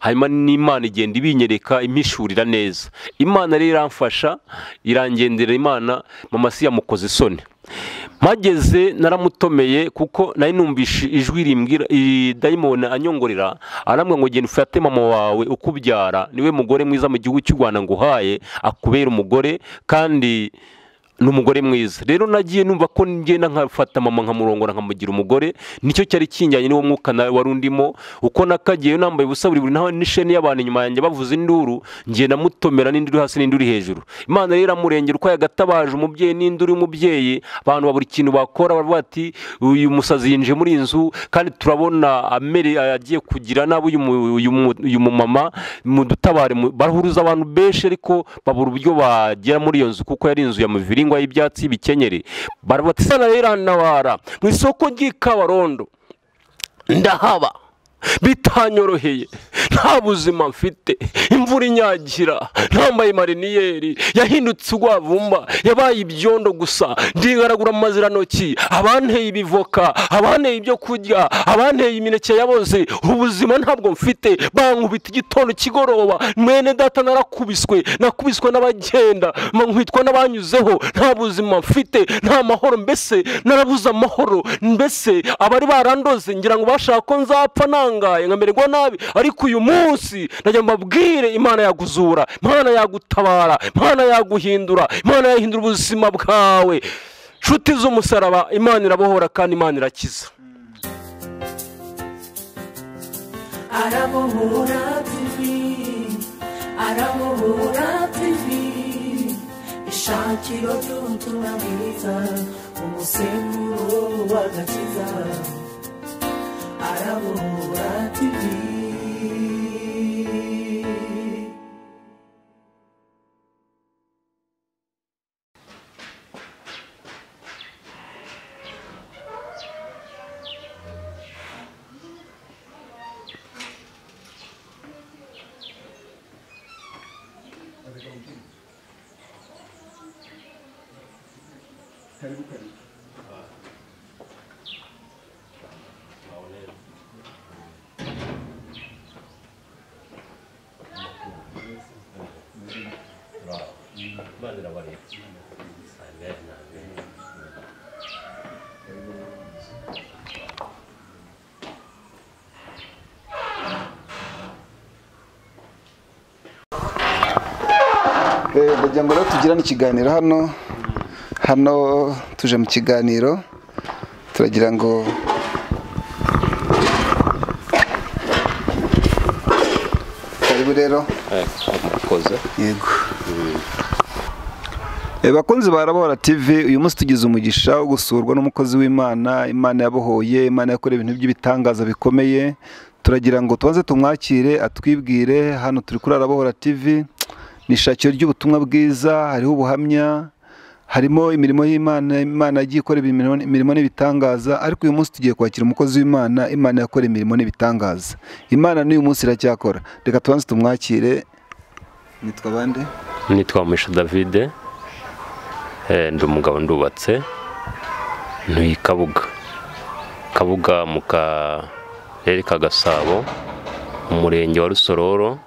hanyuma n'Imana igenda ibinyereka impishurira neza. Imana rero iramfasha irangendera. Imana mama si yamukoze isoni. Mageze naramutomeye kuko nari numvishe ijwi rimbwira dayimoni anyongorera arambwa ngo genda ufate mama wawe ukubyara niwe mugore mwiza mu gihugu cy'u Rwanda nguhaye akubera umugore kandi n'umugore mwiza. Rero nagiye numva ko ngenda nkafata mama nkamurongora nkamugira umugore. Nicyo cyari kinjyanye n'uwo mwuka warundimo uko nakagiye nambaye ubusa buri naho n'isheni y'abantu inyuma yanjye bavuza induru ngiye namutomera n'induru hasi n'induru hejuru. Imana rero amurengera uko yagatabaje umubyeyi n'induru y'umubyeyi. Abantu baburi kintu bakora baravuga ati uyu musazi yinje muri inzu kandi turabona amere agiye kugira nabi uyu mama mudutabare. Barahuruza abantu benshi ariko babura uburyo bagera muri iyo nzu kuko yari inzu ya muviringo y'ibyatsi bikenyere. Barabatisana rero nabara mu isoko ry'Ikabarondo ndahaba bitanyoroheye, nta buzima mfite, imvura inyagira, ntambaye mariniyeri, yahindutse ugwavumba, yabaye ibyondo gusa, ndigaragura amaziranoki, abanteye ibivoka, abanteye ibyo kurya, abanteye imineke yaboze, ubuzima ntabwo mfite, bankubita igitondo kigoroba, mwene data nakubiswe n'abagenda, nkubitwa n'abanyuzeho, nta buzima mfite, nta mahoro, mbese narabuze amahoro, mbese abari barandoze ngira ngo bashaka ko nzapfa nkamererwa nabi. Ariko uyu munsi najya mbabwire Imana yaguzura, Imana yagutabara, Imana yaguhindura, Imana yahindura ubuzima bwawe. Nshuti z'umusaraba, Imana irabohora kandi Imana irakiza. Arabohora TV, ishakiro ry'ubutumwa bwiza, umusemburo w'agakiza. Arabohora TV. Ndagira ngo rero tugirane ikiganiro hano tuje mu kiganiro, turagira ngo karibu rero. Murakoze. Yego. Bakunzi ba Arabohora TV, uyu munsi tugize umugisha wo gusurwa n'umukozi w'Imana. Imana yabohoye, Imana yakoreye ibintu by'ibitangaza bikomeye. Turagira ngo tubanze tumwakire atwibwire. Hano turi kuri Arabohora TV, ni ishakiro ry'ubutumwa bwiza, hariho ubuhamya, harimo imirimo y'Imana. Imana yagiye ikora imirimo n'ibitangaza, ariko uyu munsi tugiye kwakira umukozi w'Imana. Imana yakora imirimo n'ibitangaza, Imana n'uyu munsi iracyakora. Reka tubanze tumwakire. Nitwa bande? Nitwa Mugisha David, ndi umugabo ndubatse, ntuye Kabuga mu karere ka Gasabo, umurenge wa Rusororo,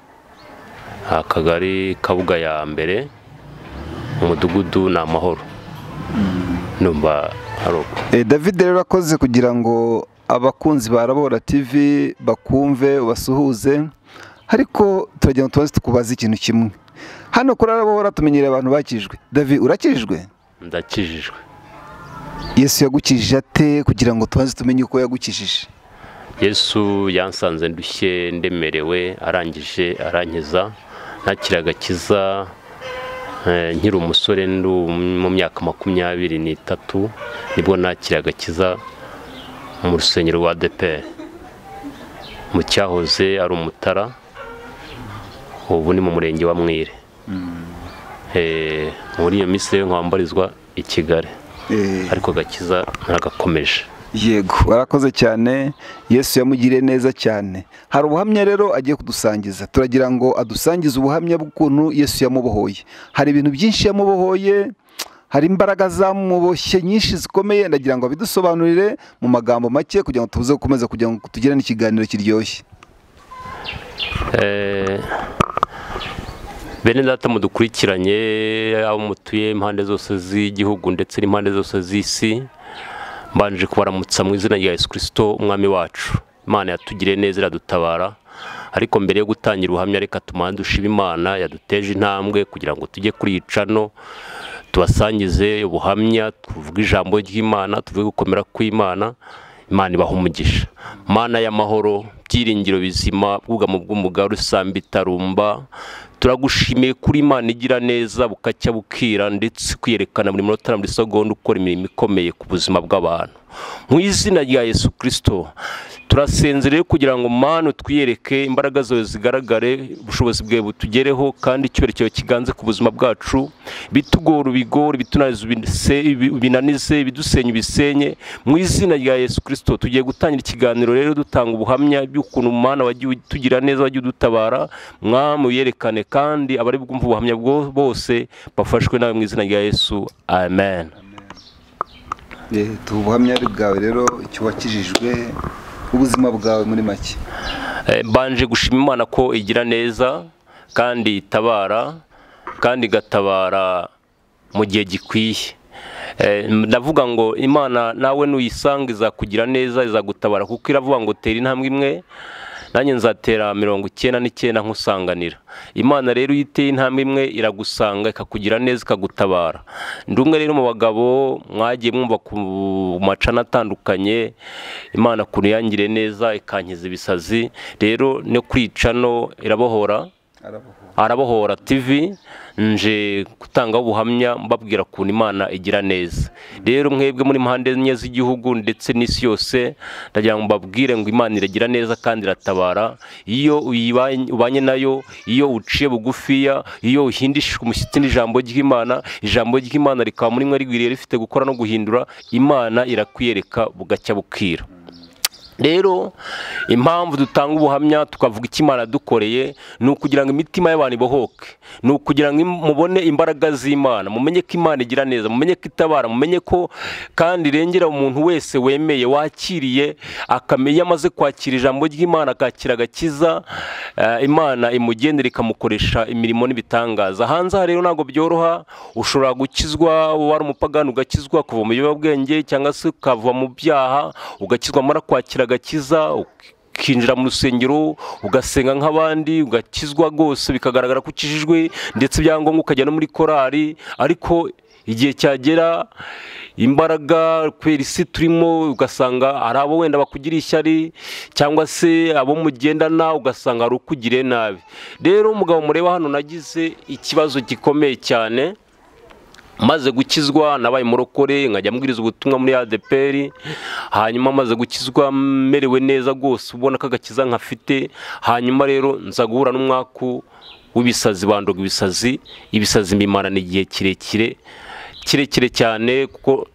akagari Kabuga ya mbere, umudugudu ni Amahoro. Numva haroko. David rero akoze kugira ngo abakunzi ba Arabohora TV bakumve ubasuhuze, ariko turagira ngo tubaze tukubaza ikintu kimwe. Hano kuri Arabohora tumenyereye abantu bakijwe. David, urakijijwe? Ndakijijwe. Yesu yagukijije ate kugira ngo tubaze tumenye uko yagukijije? Yesu yansanze ndushye ndemerewe, arangije arankiza, nakira agakiza nkiri umusore mu myaka 23 nibwo nakira agakiza mu rusengero rwa ADEPR mu cyahoze ari Umutara, ubu ni mu murenge wa Mwire. Muri iyo minsi nkwambarizwa i Kigali, ariko agakiza nagakomeje. Yego, warakoze cyane. Yesu yamugiriye neza cyane. Hari ubuhamya rero agiye kudusangiza, turagira ngo adusangize ubuhamya bw'ukuntu Yesu yamubohoye. Hari ibintu byinshi yamubohoye, hari imbaraga zamuboshye nyinshi zikomeye. Ndagira ngo abidusobanurire mu magambo make kugira ngo tuze gukomeza kugira ngo tugirane ikiganiro kiryoshye. bene data mudukurikiranye, abo mutuye impande zose z'igihugu ndetse n'impande zose z'isi, mbanje kubaramutsa mu izina rya Yesu Kristo umwami wacu. Imana yatugiriye neza iradutabara, ariko mbere yo gutangira ubuhamya reka tumanze dushime Imana yaduteje intambwe kugira ngo tujye kuri icano tubasangize ubuhamya, tuvuge ijambo ry'Imana, tuvuge gukomera kw'Imana. Imana ibaha umugisha. Mana y'amahoro, byiringiro bizima, bwugamo bw'umugaru usambi tarumba, turagushimiye kuri Imana igira neza bukacya bukira ndetse kwiyerekana buri munota na buri segonda ukora imirimo ikomeye ku buzima bw'abantu. Mu izina rya Yesu Kristo turasenze rero kugira ngo Mana twiyereke, imbaraga zawe zigaragare, ubushobozi bwawe butugereho, kandi icyubahiro kiganze ku buzima bwacu, bitugora ubigore, bitunaniza binanize, bidusenya bisenye. Mu izina rya Yesu Kristo tugiye gutangira ikiganiro rero dutanga ubuhamya by'ukuntu Mana wagiye tugira neza, wagiye udutabara. Mwami uyerekane kandi abari bwumva ubuhamya bose bafashwe nawe mu izina rya Yesu, amen. Ubuhamya bwawe rero icyo wakijijwe, ubuzima bwawe muri make. Mbanje gushima Imana ko igira neza kandi itabara, kandi igatabara mu gihe gikwiye. Ndavuga ngo Imana nawe nuyisanga izakugira neza, izagutabara, kuko iravuga ngo tera intambwe imwe nanjye nzatera 99 nkusanganira. Imana rero yiteye intambwe imwe iragusanga ikakugira neza ikagutabara. Ndumwe rero mu bagabo mwagiye mwumva ku macana atandukanye Imana kuntu yangire neza ikankiza ibisazi. Rero no kwicano Arabohora TV nje gutanga ubuhamya mbabwira kuntu Imana igira neza. Rero mwebwe muri impande enye z'igihugu ndetse n'isi yose, ndagira ngo mbabwire ngo Imana iragira neza kandi iratabara. Iyo ubanye nayo, iyo uciye bugufiya, iyo uhindishije umushyitsi n'ijambo ry'Imana, ijambo ry'Imana rikaba muri mwe rigwiriye rifite gukora no guhindura, Imana irakwiyereka bugacya bukira. Rero impamvu dutanga ubuhamya tukavuga icyo Imana dukoreye ni ukugira ngo imitima y'abantu ibohoke, ni ukugira ngo mubone imbaraga z'Imana, mumenye ko Imana igira neza, mumenye ko itabara, mumenye ko kandi irengera umuntu wese wemeye, wakiriye, akamenya amaze kwakira ijambo ry'Imana, akakira agakiza, Imana imugendera ikamukoresha imirimo n'ibitangaza. Hanze rero ntabwo byoroha, ushobora gukizwa wari umupagani ugakizwa, kuva mu biyobyabwenge cyangwa se ukava mu byaha ugakizwa, mara kwakira agakiza, ukinjira mu rusengero ugasenga nk'abandi, ugakizwa rwose bikagaragara ko ukijijwe, ndetse byangombwa ukajya no muri korari. Ariko igihe cyagera imbaraga kwera isi turimo, ugasanga hari abo wenda bakugira ishyari cyangwa se abo mugendana ugasanga ari ukugire nabi. Rero umugabo mureba hano nagize ikibazo gikomeye cyane, maze gukizwa nabaye murokore, nkajya mbwiriza ubutumwa muri ADPR. Hanyuma maze gukizwa merewe neza rwose, ubona ko agakiza nkafite. Hanyuma rero nza guhura n'umwaku w'ibisazi, bandoga ibisazi mbimarana igihe kirekire cyane, kuko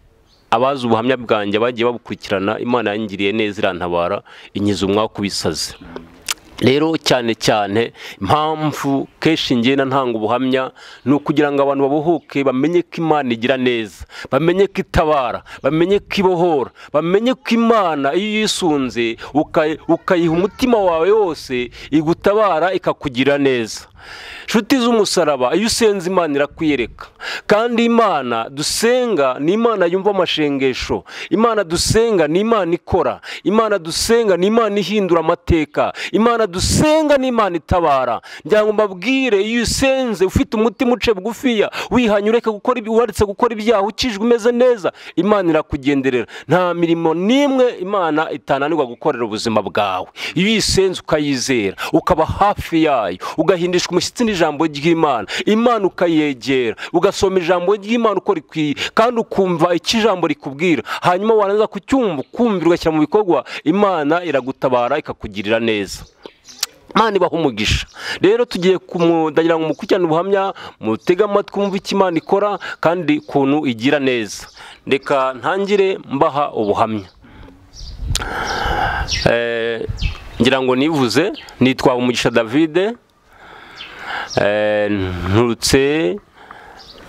abazi ubuhamya bwanjye bagiye babukurikirana, Imana yangiriye neza irantabara, inkiza umwaku w'ibisazi. Rero cyane impamvu kenshi ngenda ntanga ubuhamya ni ukugira ngo abantu babohoke, bamenye ko Imana igira neza, bamenye ko itabara, bamenye ko ibohora, bamenye ko Imana iyo yisunze ukayiha umutima wawe wose igutabara ikakugira neza. Nshuti z'umusaraba, iyo usenze Imana irakwiyereka, kandi Imana dusenga ni Imana yumva amashengesho, Imana dusenga ni Imana ikora, Imana dusenga ni Imana ihindura amateka, Imana dusenga ni Imana itabara. Ngira ngo mbabwire, iyo usenze ufite umutima uce bugufiya, wihanye waretse gukora ibyaha, ukijwe umeze neza, Imana irakugenderera. Nta mirimo n'imwe Imana itananirwa gukorera ubuzima bwawe. Iyo uyisenze ukayizera, ukaba hafi yayo, ugahindishwa umushyitsi n'ijambo ry'Imana, Imana ukayegera, ugasoma ijambo ry'Imana uko rikwiye, kandi ukumva icyo ijambo rikubwira, hanyuma warangiza kucyumva ukumvira ugashyira mu bikorwa, Imana iragutabara ikakugirira neza. Imana ibaha umugisha. Rero tugiye ndagira ngo mukurikirane ubuhamya, mutege amatwi mwumve icyo Imana ikora kandi ukuntu igira neza. Reka ntangire mbaha ubuhamya. Ngira ngo nivuze, nitwa Umugisha David, nturutse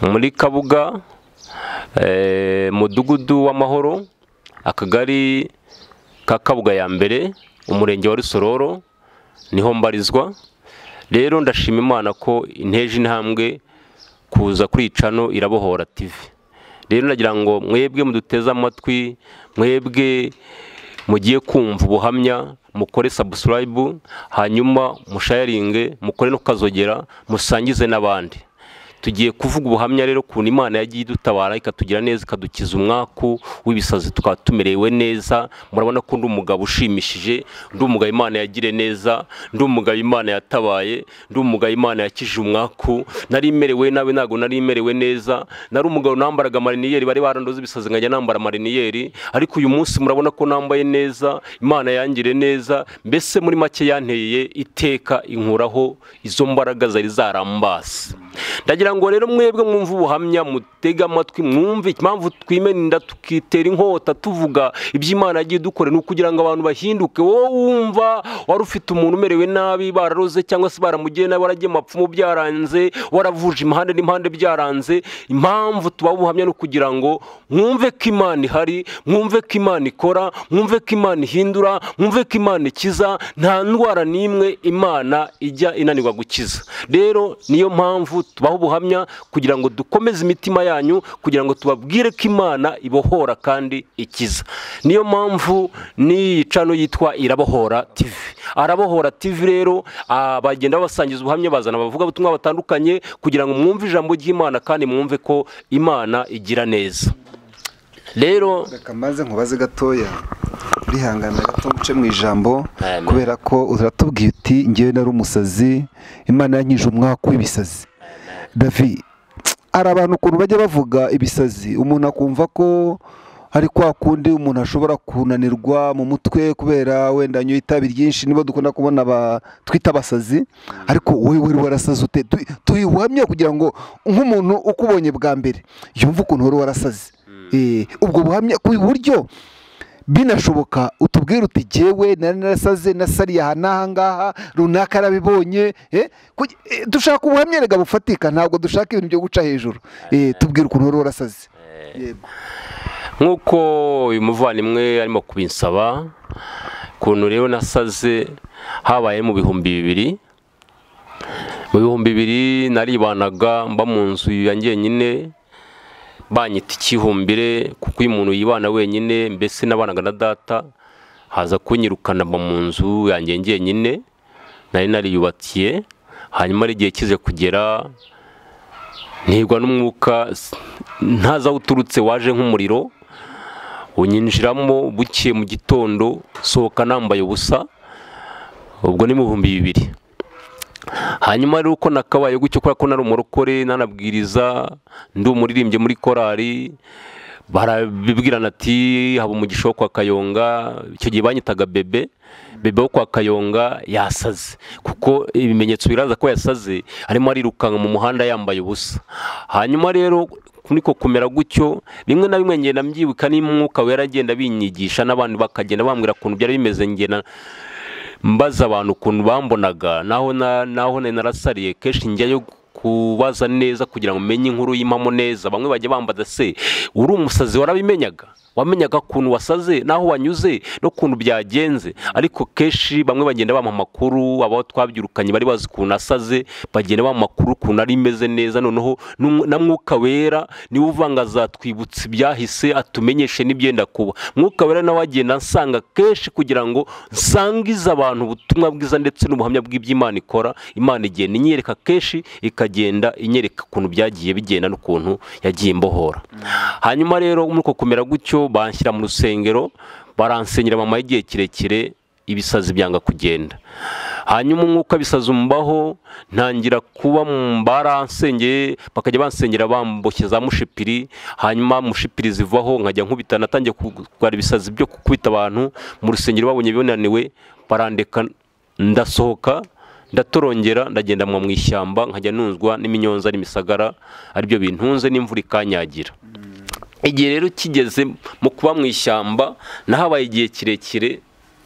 muri Kabuga, mudugudu w'Amahoro, akagari ka Kabuga ya mbere, umurenge wa Rusororo, niho mbarizwa. rero ndashima Imana ko inteje intambwe kuza kuri Icano Irabohora TV. Rero nagira ngo mwebwe muduteze amatwi, mwebwe mugiye kumva ubuhamya, mukore subscribe, hanyuma musharinge, mukore no kazogera, musangize n'abandi. Tugiye kuvuga ubuhamya rero kuntu Imana yagiye idutabara ikatugira neza, ikadukiza umwaku w'ibisazi, tukaba tumerewe neza. Murabona ko ndi umugabo ushimishije, ndi umugabo Imana yagire neza, ndi umugabo Imana yatabaye, ndi umugabo Imana yakije umwaku. Nari merewe nabi, ntago nari merewe neza. Nari umugabo nambaraga mariniyeri, bari barandoze ibisazi nkajya nambara mariniyeri, ariko uyu munsi murabona ko nambaye neza, Imana yangire neza. Mbese muri make yanteye iteka, inkuraho izo mbaraga zari zarambase. Ndagira ngo rero mwebwe mwumva ubuhamya, mutega amatwi, mwumve impamvu twimeninda tukitera inkota tuvuga iby'Imana yagiye dukore, ni ukugira ngo abantu bahinduke. Wowe wumva wari ufite umuntu umerewe nabi, bararoze cyangwa se baramugiye nabi, waragiye mapfumu byaranze, waravuje impande n'impande byaranze, impamvu tubaho ubuhamya no kugira ngo mwumve ko Imana ihari, mwumve ko Imana ikora, mwumve ko Imana ihindura, mwumve ko Imana ikiza. Nta ndwara n'imwe Imana ijya inanirwa gukiza. Rero niyo mpamvu tubaho ubuhamya, kugira ngo dukomeze imitima yanyu, kugira ngo tubabwire ko Imana ibohora kandi ikiza. Niyo mpamvu ni Icano yitwa Irabohora TV. Arabohora TV rero bagenda basangiza ubuhamya, bazana abavuga butumwa batandukanye, kugira ngo mwumve ijambo ry'Imana kandi mwumve ko Imana igira neza. Rero reka maze nkubaze gatoya, urihangana gato muce mu ijambo, kubera ko uratubwiye uti ngewe nari umusazi, Imana yankije umwaka w'ibisazi. David, hari abantu ukuntu bajya bavuga ibisazi, umuntu akumva ko hari kwa kundi umuntu ashobora kunanirwa mu mutwe kubera wenda anyoye itabi ryinshi, nibo dukunda kubona twita abasazi. Ariko wowe warasaze ute? Tuyibuhamye kugira ngo nk'umuntu ukubonye bwa mbere yumve ukuntu wari warasaze. Ubwo buhamya ku buryo binashoboka utubwira uti jyewe nari narasaze, nasariye aha n'aha ngaha, runaka arabibonye. Dushaka ubuhamya rega bufatika, ntabwo dushaka ibintu byo guca hejuru. Tubwira ukuntu wari warasaze. Nk'uko uyu muvandimwe arimo kubinsaba, ukuntu rero nasaze habaye mu bihumbi bibiri. Mu bihumbi bibiri naribanaga mba mu nzu yanjye nyine, banyita ikihumbire kuko iyo umuntu yibana wenyine, mbese nabanaga na data, haza kunyirukana mba mu nzu yanjye njyenyine nari nariyubakiye. Hanyuma ari igihe kize kugera, ntigwa n'umwuka ntaza uturutse, waje nk'umuriro unyinjiramo. Bukiye mu gitondo sohoka nambaye ubusa. Ubwo ni mu bihumbi bibiri. Hanyuma rero uko nakabaye gutyo, kubera ko nari umurokore, nanabwiriza, ndi umuririmbye muri korari, barabibwirana ati haba umugisha wo kwa Kayonga. Icyo gihe banyitaga bebe wo kwa Kayonga yasaze, kuko ibimenyetso biraza ko yasaze, arimo arirukanka mu muhanda yambaye ubusa. Hanyuma rero niko kumera gutyo, bimwe na bimwe ngenda mbyibuka, n'umwuka wera agenda binyigisha, n'abandi bakagenda bambwira ukuntu byari bimeze, ngenda mbaza abantu ukuntu bambonaga, naho narasariye. Kenshi njyayo kubaza neza kugira ngo menye inkuru y'imamo neza. Bamwe bajya bambaza, se uri umusazi warabimenyaga? Wamenyaga ukuntu wasaze, naho wanyuze, no kuntu byagenze? Ariko kenshi bamwe bagenda bampa amakuru, abo twabyirukanye bari bazi ukuntu asaze, bagenda bampa amakuru ukuntu ari imeze neza. Noneho na mwuka wera niwe uvanga twibutse ibyahise, atumenyeshe n'ibyenda kuba. Mwuka wera nawe agenda ansanga kenshi kugira ngo nsangize abantu ubutumwa bwiza ndetse n'ubuhamya bw'iby'Imana ikora. Imana igenda inyereka kenshi, ikagenda inyereka ukuntu byagiye bigenda n'ukuntu yagiye imbohora. Hanyuma rero muri uko kumera gutyo, banshyira mu rusengero, baransenyera mama y'igihe kirekire, ibisazi byanga kugenda. Hanyuma umwuka bisazi umbaho, ntangira kuba baransengeye, bakajya bansengera bamboshye za mushipiri. Hanyuma mushipiri zivaho, nkajya nkubita. Natangiye kurwara ibisazi byo gukubita abantu mu rusengero, babonye binaniwe barandeka, ndasohoka, ndatorongera, ndagenda mu ishyamba, nkajya nunzwa n'iminyonza n'imisagara, aribyo bintunze, n'imvura ikanyagira. Igihe rero kigeze mu kuba mu ishyamba, nahabaye igihe kirekire,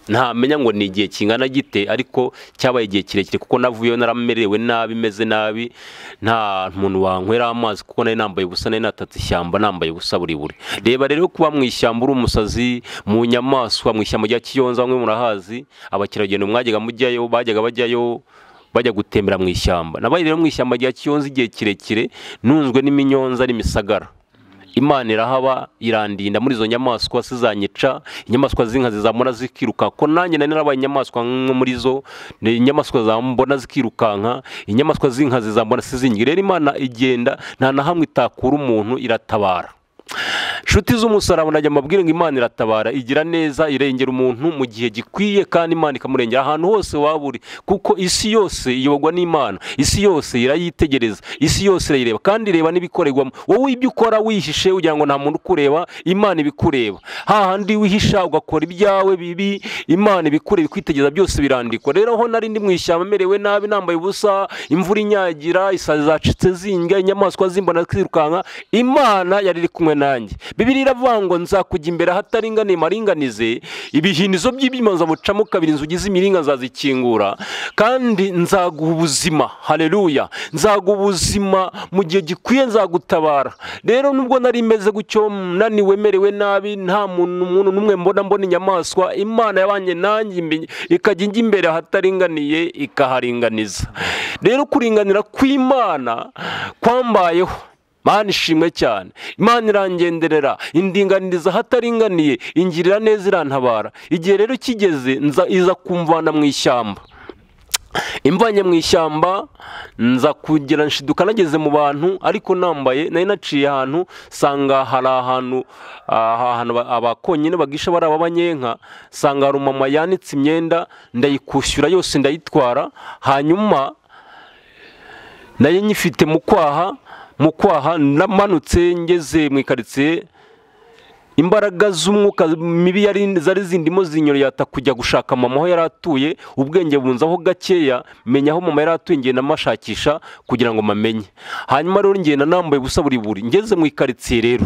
ntamenya ngo ni igihe kingana gite, ariko cyabaye igihe kirekire, kuko navuyeyo naramerewe nabi, meze nabi, nta muntu wankwera amazi, kuko nari nambaye ubusa, nari natatse ishyamba nambaye ubusa buri. Reba rero kuba mu ishyamba uri umusazi, mu nyamaswa, mu ishyamba rya Kiyonza, bamwe murahazi, abakerarugendo mwajyaga mujyayo, bajyaga bajyayo bajya gutembera mu ishyamba. Nabaye rero mu ishyamba rya Kiyonza igihe kirekire, nunzwe n'iminyonza n'imisagara. Imana irahaba irandinda muri izo nyamaswa sizanyica, inyamaswa z'inkazi zamubona zikiruka, ko nanjye nari narabaye inyamaswa muri zo, inyamaswa zambona zikirukanka, inyamaswa z'inkazi zambona sizingi. Rero Imana igenda nta na hamwe itakura umuntu, iratabara. Nshuti z'umusaraba najya mabwire ngo Imana iratabara, igira neza, irengera umuntu mu gihe gikwiye, kandi Imana ikamurengera ahantu hose waba uri, kuko isi yose iyoborwa n'Imana, isi yose irayitegereza, isi yose irayireba, kandi ireba n'ibikorerwamo. Wowe ibyo ukora wihishe ugira ngo nta muntu ukureba, Imana ibikureba. Hahandi wihisha ugakora ibyawe bibi, Imana ibikureba, ikwitegereza, byose birandikwa. Rero aho nari ndi mu ishyamba merewe nabi, nambaye ubusa, imvura inyagira, isazi zacitse zinga, inyamaswa zimbona zirukanka, Imana yari iri kumwe nanjye. Bibiliya iravuga ngo nzakujya imbere ahataringaniye maringanize, ibihinizo by'ibyuma nzabucamo kabiri, inzugi z'imiringa nzazikingura, kandi nzaguha ubuzima. Haleluya! Nzaguha ubuzima mu gihe gikwiye, nzagutabara. Rero nubwo nari meze gutyo, naniwe merewe nabi, nta muntu n'umwe mbona inyamaswa, Imana yabanye nanjye ikajya ijya imbere ahataringaniye ikaharinganiza. Rero kuringanira kw'Imana kwambayeho, Mana ishimwe cyane. Imana irangenderera, indinganiriza ahataringaniye, ingirira neza, irantabara. Igihe rero kigeze, iza kumvana mu ishyamba. Imvanye mu ishyamba, nza kugira nshiduka nageze mu bantu, ariko nambaye, nari naciye ahantu, sanga hari ahantu abakonyine bagisha bari abanyenka, sanga hari umama yanitse imyenda, ndayikushyura yose ndayitwara. Hanyuma nayo nyifite mu kwaha namanutse ngeze mu ikaritsiye, imbaraga z'umwuka mibi zari zindimo zinyoreye ata kujya gushaka mama aho yari atuye. Ubwenge bunzaho gakeya, menya aho mama yari atuye, ngenda mashakisha kugira ngo mamenye. Hanyuma rero ngenda nambaye ubusa buri ngeze mu ikaritsiye rero,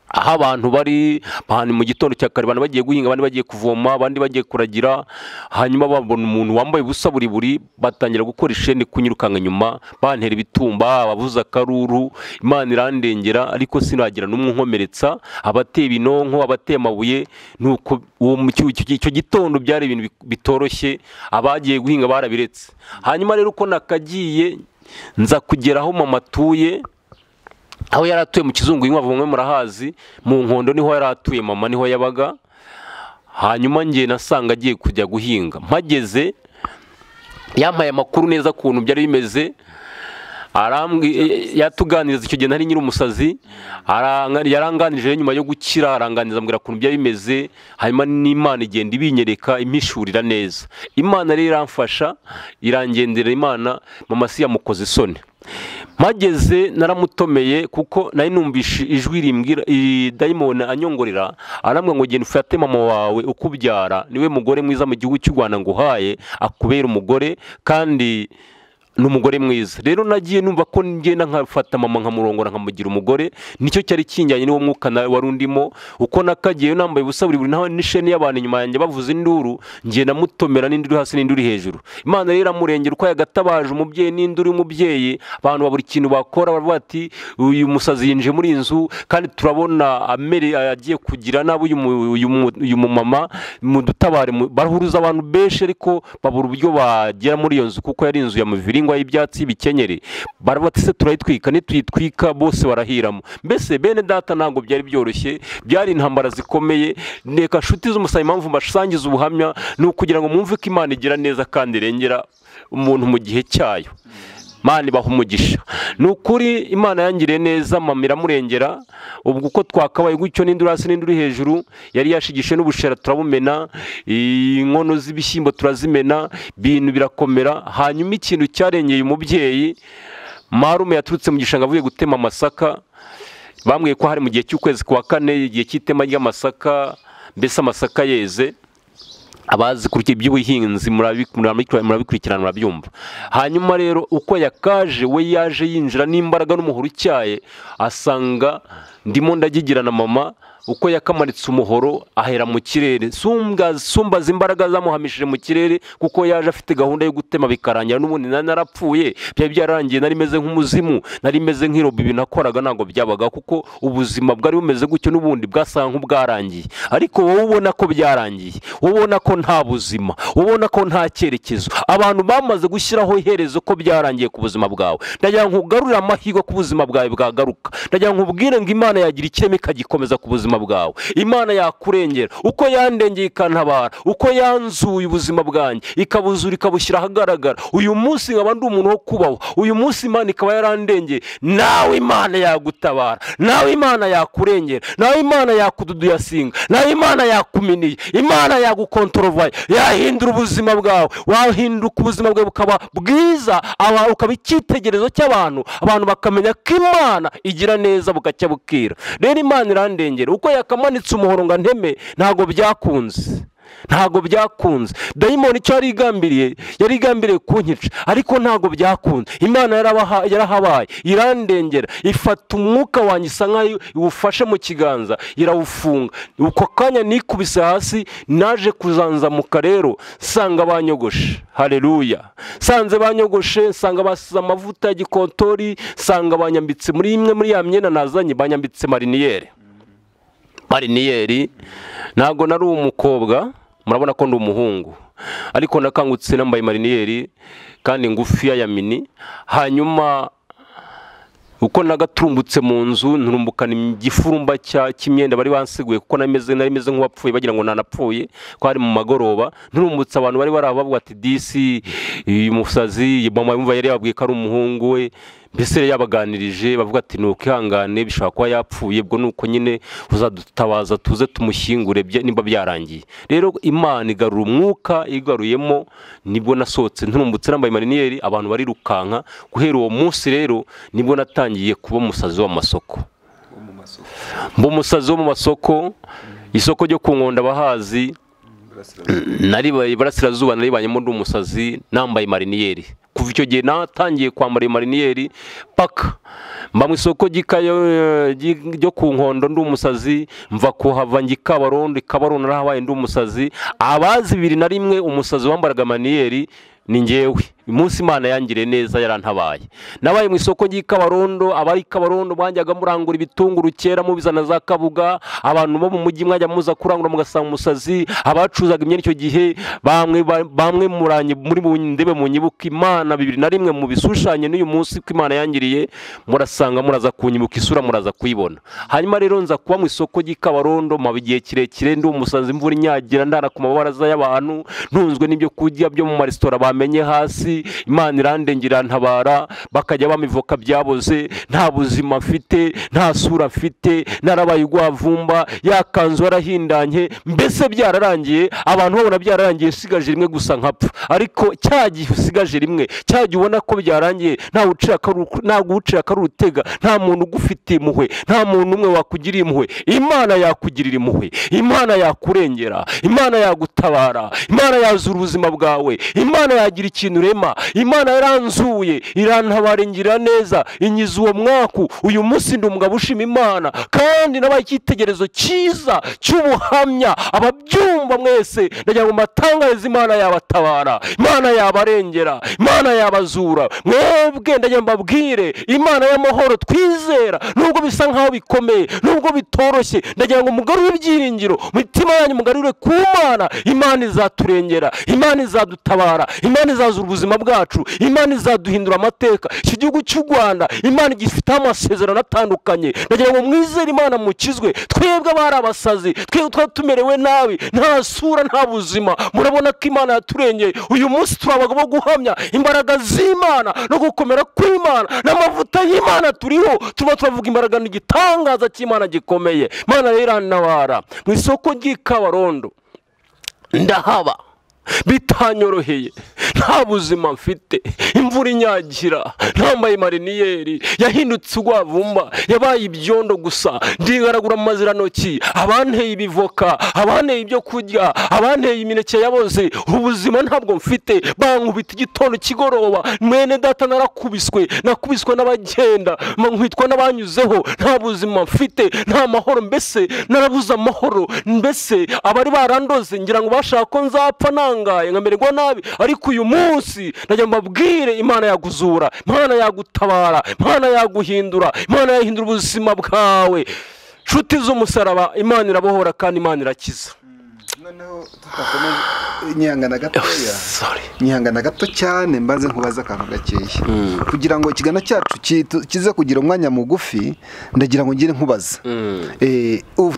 aho abantu bari mu gitondo cya kare, abantu bagiye guhinga, abandi bagiye kuvoma, abandi bagiye kuragira. Hanyuma babona umuntu wambaye ubusa buri, batangira gukora isheni, kunyirukanka inyuma, bantera ibitumba, abavuza akaruru. Imana irandengera, ariko sinagira n'umwe nkomeretsa, abateye ibinonko, abateye amabuye. Nuko icyo gitondo byari ibintu bitoroshye, abagiye guhinga barabiretse. Hanyuma rero uko nakagiye, nza kugera aho mama atuye, aho yari atuye mu Kizungu, inkwavu mwe murahazi, mu Nkondo niho yari atuye, mama niho yabaga. Hanyuma ngiye nasanga agiye kujya guhinga. Mpageze yampaye amakuru neza kuntu byari bimeze, yatuganiriza. Icyo gihe nari nyiri umusazi, yaranganije nyuma yo gukira, aranganiza ambwira kuntu byari bimeze. Hanyuma n'Imana igenda ibinyereka, impishurira neza. Imana rero iramfasha, irangendera. Imana mama si yamukoze isoni. Mpageze naramutomeye, kuko nari numvishe ijwi rimbwira, dayimoni anyongorera, arambwira ngo genda ufate mama wawe ukubyara, niwe mugore mwiza mu gihugu cy'u Rwanda nguhaye, akubera umugore, kandi n'umugore mwiza. Rero nagiye numva ko ngenda nkafata mama nkamurongora, nkamugira umugore. Nicyo cyari kinjyanye n'uwo mwuka wari undimo. Uko nakagiye nambaye ubusa buri naho n'isheni y'abantu inyuma yanjye bavuza induru, ngiye namutomera, n'induru hasi n'induru hejuru. Imana rero iramurengera, uko yagatabaje umubyeyi n'induru y'umubyeyi. Abantu babura ikintu bakora, baravuga ati uyu musazi yinjiye muri inzu, kandi turabona agiye kugira nabi uyu mumama, mudutabare. Barahuruza abantu benshi, ariko babura uburyo bagera muri iyo nzu, kuko yari inzu ya muviringo y'ibyatsi bikenyere. Baravuga se turayitwika, nituyitwika bose barahiramo. Mbese bene data ntabwo byari byoroshye, byari intambara zikomeye. Reka nshuti z'umusaraba, impamvu mbasangiza ubuhamya ni ukugira ngo mwumve ko Imana igira neza kandi irengera umuntu mu gihe cyayo. Imana ibaha umugisha. Ni ukuri Imana yangiriye neza, mama iramurengera. Ubwo uko twakabaye gutyo, n'induru hasi n'induru hejuru, yari yashigishe n'ubushera turabumena, inkono z'ibishyimbo turazimena, ibintu birakomera. Hanyuma ikintu cyarengeye umubyeyi, marume yaturutse mu gishanga avuye gutema amasaka. Bambwiye ko hari mu gihe cy'ukwezi kwa 4, igihe cy'itema ry'amasaka, mbese amasaka yeze. Abazi kurya iby'ubuhinzi murabikurikirana murabyumva. Hanyuma rero uko yakaje, we yaje yinjira n'imbaraga n'umuhuru cyaye, asanga ndimo ndagigirana mama, uko yakamanitse umuhoro ahera mu kirere, sumbaza imbaraga zamuhamishije mu kirere, kuko yaje afite gahunda yo gutema bikarangira. N'ubundi nari narapfuye, byari byararangiye, nari meze nk'umuzimu, nari meze nk'irobo, ibintu nakoraga ntabwo byabaga, kuko ubuzima bwari bumeze gutyo, n'ubundi bwasaga nk'ubwarangiye. Ariko wowe ubona ko byarangiye, ubona ko nta buzima, ubona ko nta cyerekezo, abantu bamaze gushyiraho iherezo ko byarangiye ku buzima bwawe. Ndagira ngo ugarurire amahirwe ku buzima bwawe bwagaruka. Ndagira ngo ubwire ngo Imana yagira ikireme ikagikomeza ku buzima bwawe. Imana yakurengera, uko yandengeye ikantabara, uko yanzuye ubuzima bwanjye ikabuzura ikabushyira ahagaragara. Uyu munsi nkaba ndi umuntu wo kubaho, uyu munsi Imana ikaba yarandengeye. Nawe Imana yagutabara, nawe Imana yakurengera, nawe Imana yakududuyasinga, nawe Imana yakuminiye, Imana yagukontrovaye, yahindura ubuzima bwawe, wahinduka ubuzima bwawe bukaba bwiza, ukaba icyitegererezo cy'abantu, abantu bakamenya ko Imana igira neza bugacya bukira. Rero Imana irandengera, uko yakamanitse umuhoro ngo nteme ntago byakunze, ntago byakunze. Dayimoni icyo yari igambiriye kunyica, ariko ntago byakunze. Imana yarahabaye, irandengera, ifata umwuka wanjye isa nkaho iwufashe mu kiganza, irawufunga. Uko kanya nikubise hasi, naje kuzanzamuka. Rero sanga banyogoshe, haleluya, sanze banyogoshe, sanga basize amavuta ya gikontori, sanga banyambitse muri imwe muri ya myenda nazanye, banyambitse mariniyeri. Ntago nari umukobwa, murabona ko ndi umuhungu, ariko nakangutse nambaye mariniyeri kandi ngufiya ya mini. Hanyuma uko nagaturumbutse mu nzu, nturumbukana igifurumba cy'imyenda bari bansiguye, kuko nari meze nk'uwapfuye bagira ngo nanapfuye, ko hari mu magoroba. Nturumbutse abantu bari barabavuga ati disi uyu musazi, mama yumva yari yababwiye ko ari umuhungu we, mbese yabaganirije bavuga ati ntukihangane, bishobora kuba yapfuye, ubwo nuko nyine uzadutabaza tuze tumushyingure nimba byarangiye. Rero Imana igarura umwuka, igaruyemo nibwo nasohotse nturumbutse nambaye mariniyeri, abantu barirukanka. Guhera uwo munsi rero nibwo natangiye kuba umusazi w'amasoko. Mba umusazi wo mu masoko, isoko ryo ku Nkonda abahazi, Iburasirazuba naribanyemo ndi umusazi nambaye mariniyeri. Kuva icyo gihe natangiye kwambara mariniyeri paka mba mu isoko ryo ku Nkondo ndi umusazi, mva kuhava njya Kabarondo narahabaye ndi umusazi. Abazi 2001 umusazi wambaraga mariniyeri ni njyewe. Umunsi Imana yangire neza yarantabaye. Nabaye mu isoko ry'Ikabarondo, abari Kabarondo bwanjyaga murangura ibitunguru kera mubizana za Kabuga, abantu bo mu mujyi mwajya muza kurangura mugasanga umusazi, abacuzaga imyenda icyo gihe bamwe muranye muri mu ndebe mu nyibuka. Imana 2001 mu bisushanye n'uyu munsi ko Imana yangiriye, murasanga muraza kunyibuka isura muraza kuyibona. Hanyuma rero nza kuba mu isoko ry'Ikabarondo mabigiye kirekire ndi umusazi, imvura inyagira ndara ku mabaraza y'abantu, ntunzwe n'ibyo kurya byo mu maresitora bamenye hasi. Imana irandengera ntabara, bakajya bamivoka byaboze, nta buzima mfite, nta sura mfite, narabaye ugwavumba, yakanzu yarahindanye, mbese byararangiye. Abantu babona byararangiye, sigaje rimwe gusa nkapfa. Ariko cyagiye usigaje rimwe, cyagiye ubona ko byarangiye, nta gucira akarutega, nta muntu ugufitiye impuhwe, nta muntu umwe wakugiriye impuhwe. Imana yakugirira impuhwe, Imana yakurengera, Imana yagutabara, Imana yazura ubuzima bwawe, Imana yagira ikintu rema. Imana yaranzuye irantabara ngira neza, inyiza uwo mwaku. Uyu munsi ndi umugabo ushima Imana, kandi nabaye icyitegererezo cyiza cy'ubuhamya. Ababyumva mwese ndagira ngo matangarize, Imana yabatabara, Imana yabarengera, Imana yabazura. Mwebwe ndagira mbabwire, Imana y'amahoro twizera, nubwo bisa nkaho bikomeye, nubwo bitoroshye, ndagira ngo mugarure ibyiringiro mitima yanyu, mugarure ku Mana. Imana izaturengera, Imana izadutabara, Imana izazura ubuzima bwacu, Imana izaduhindura amateka. Iki gihugu cy'u Rwanda Imana gifite amasezerano atandukanye. Ndagira ngo mwizere Imana mukizwe. Twebwe bari abasazi, twebwe tumerewe nabi, nta sura nta buzima. Murabona ko Imana yaturengeye. Uyu munsi turabagabo guhamya imbaraga z'Imana no gukomera kw'Imana n'amavuta y'Imana turiho. Turavuga imbaraga n'igitangaza cy'Imana gikomeye. Imana rero irantabara. Mu isoko ry'Ikabarondo ndahaba bitanyoroheye, nta buzima mfite, imvura inyagira, ntambaye mariniyeri, yahindutse urwavumba, yabaye ibyondo gusa, ndigaragura mu mazirantoki, abanteye ibivoka, abanteye ibyo kurya, abanteye imineke yaboze, ubuzima ntabwo mfite, bankubita igitondo kigoroba, mwene data nakubiswe n'abagenda, nkubitwa n'abanyuzeho, nta buzima mfite, nta mahoro, mbese narabuze amahoro, mbese abari barandoze ngira ngo bashaka ko nzapfa nangaye nkamererwa nabi, ariko uyu munsi najya mbabwire Imana yaguzura, Imana yagutabara, Imana yaguhindura, Imana yahindura ubuzima bwawe. Nshuti z'umusaraba, Imana irabohora kandi Imana irakiza. noneho tutakomeje nyihangana gato cyane, mbaze nkubaza akantu gakeya kugira ngo ikiganiro cyacu kize kugira umwanya mugufi. Ndagira ngo ngire nkubaza,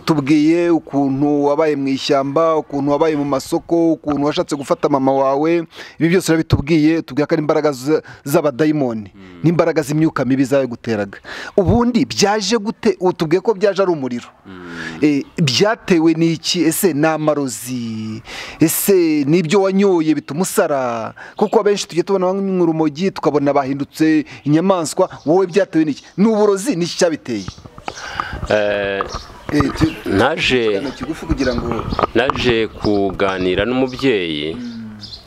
tubwiye ukuntu wabaye mu ishyamba, ukuntu wabaye mu masoko, ukuntu washatse gufata mama wawe, ibi byose urabitubwiye, tubwiye ko ari imbaraga z'abadayimoni n'imbaraga z'imyuka mibi zabiguteraga. Ubundi byaje gute? Utubwiye ko byaje ari umuriro, byatewe n'iki? Ese ni amarozi? Ese n'ibyo wanyoye bituma usara? Kuko abenshi tujye tubona banywa urumogi tukabona bahindutse inyamaswa. Wowe byatewe n'iki? Ni uburozi? N'iki cyabiteye? naje kuganira n'umubyeyi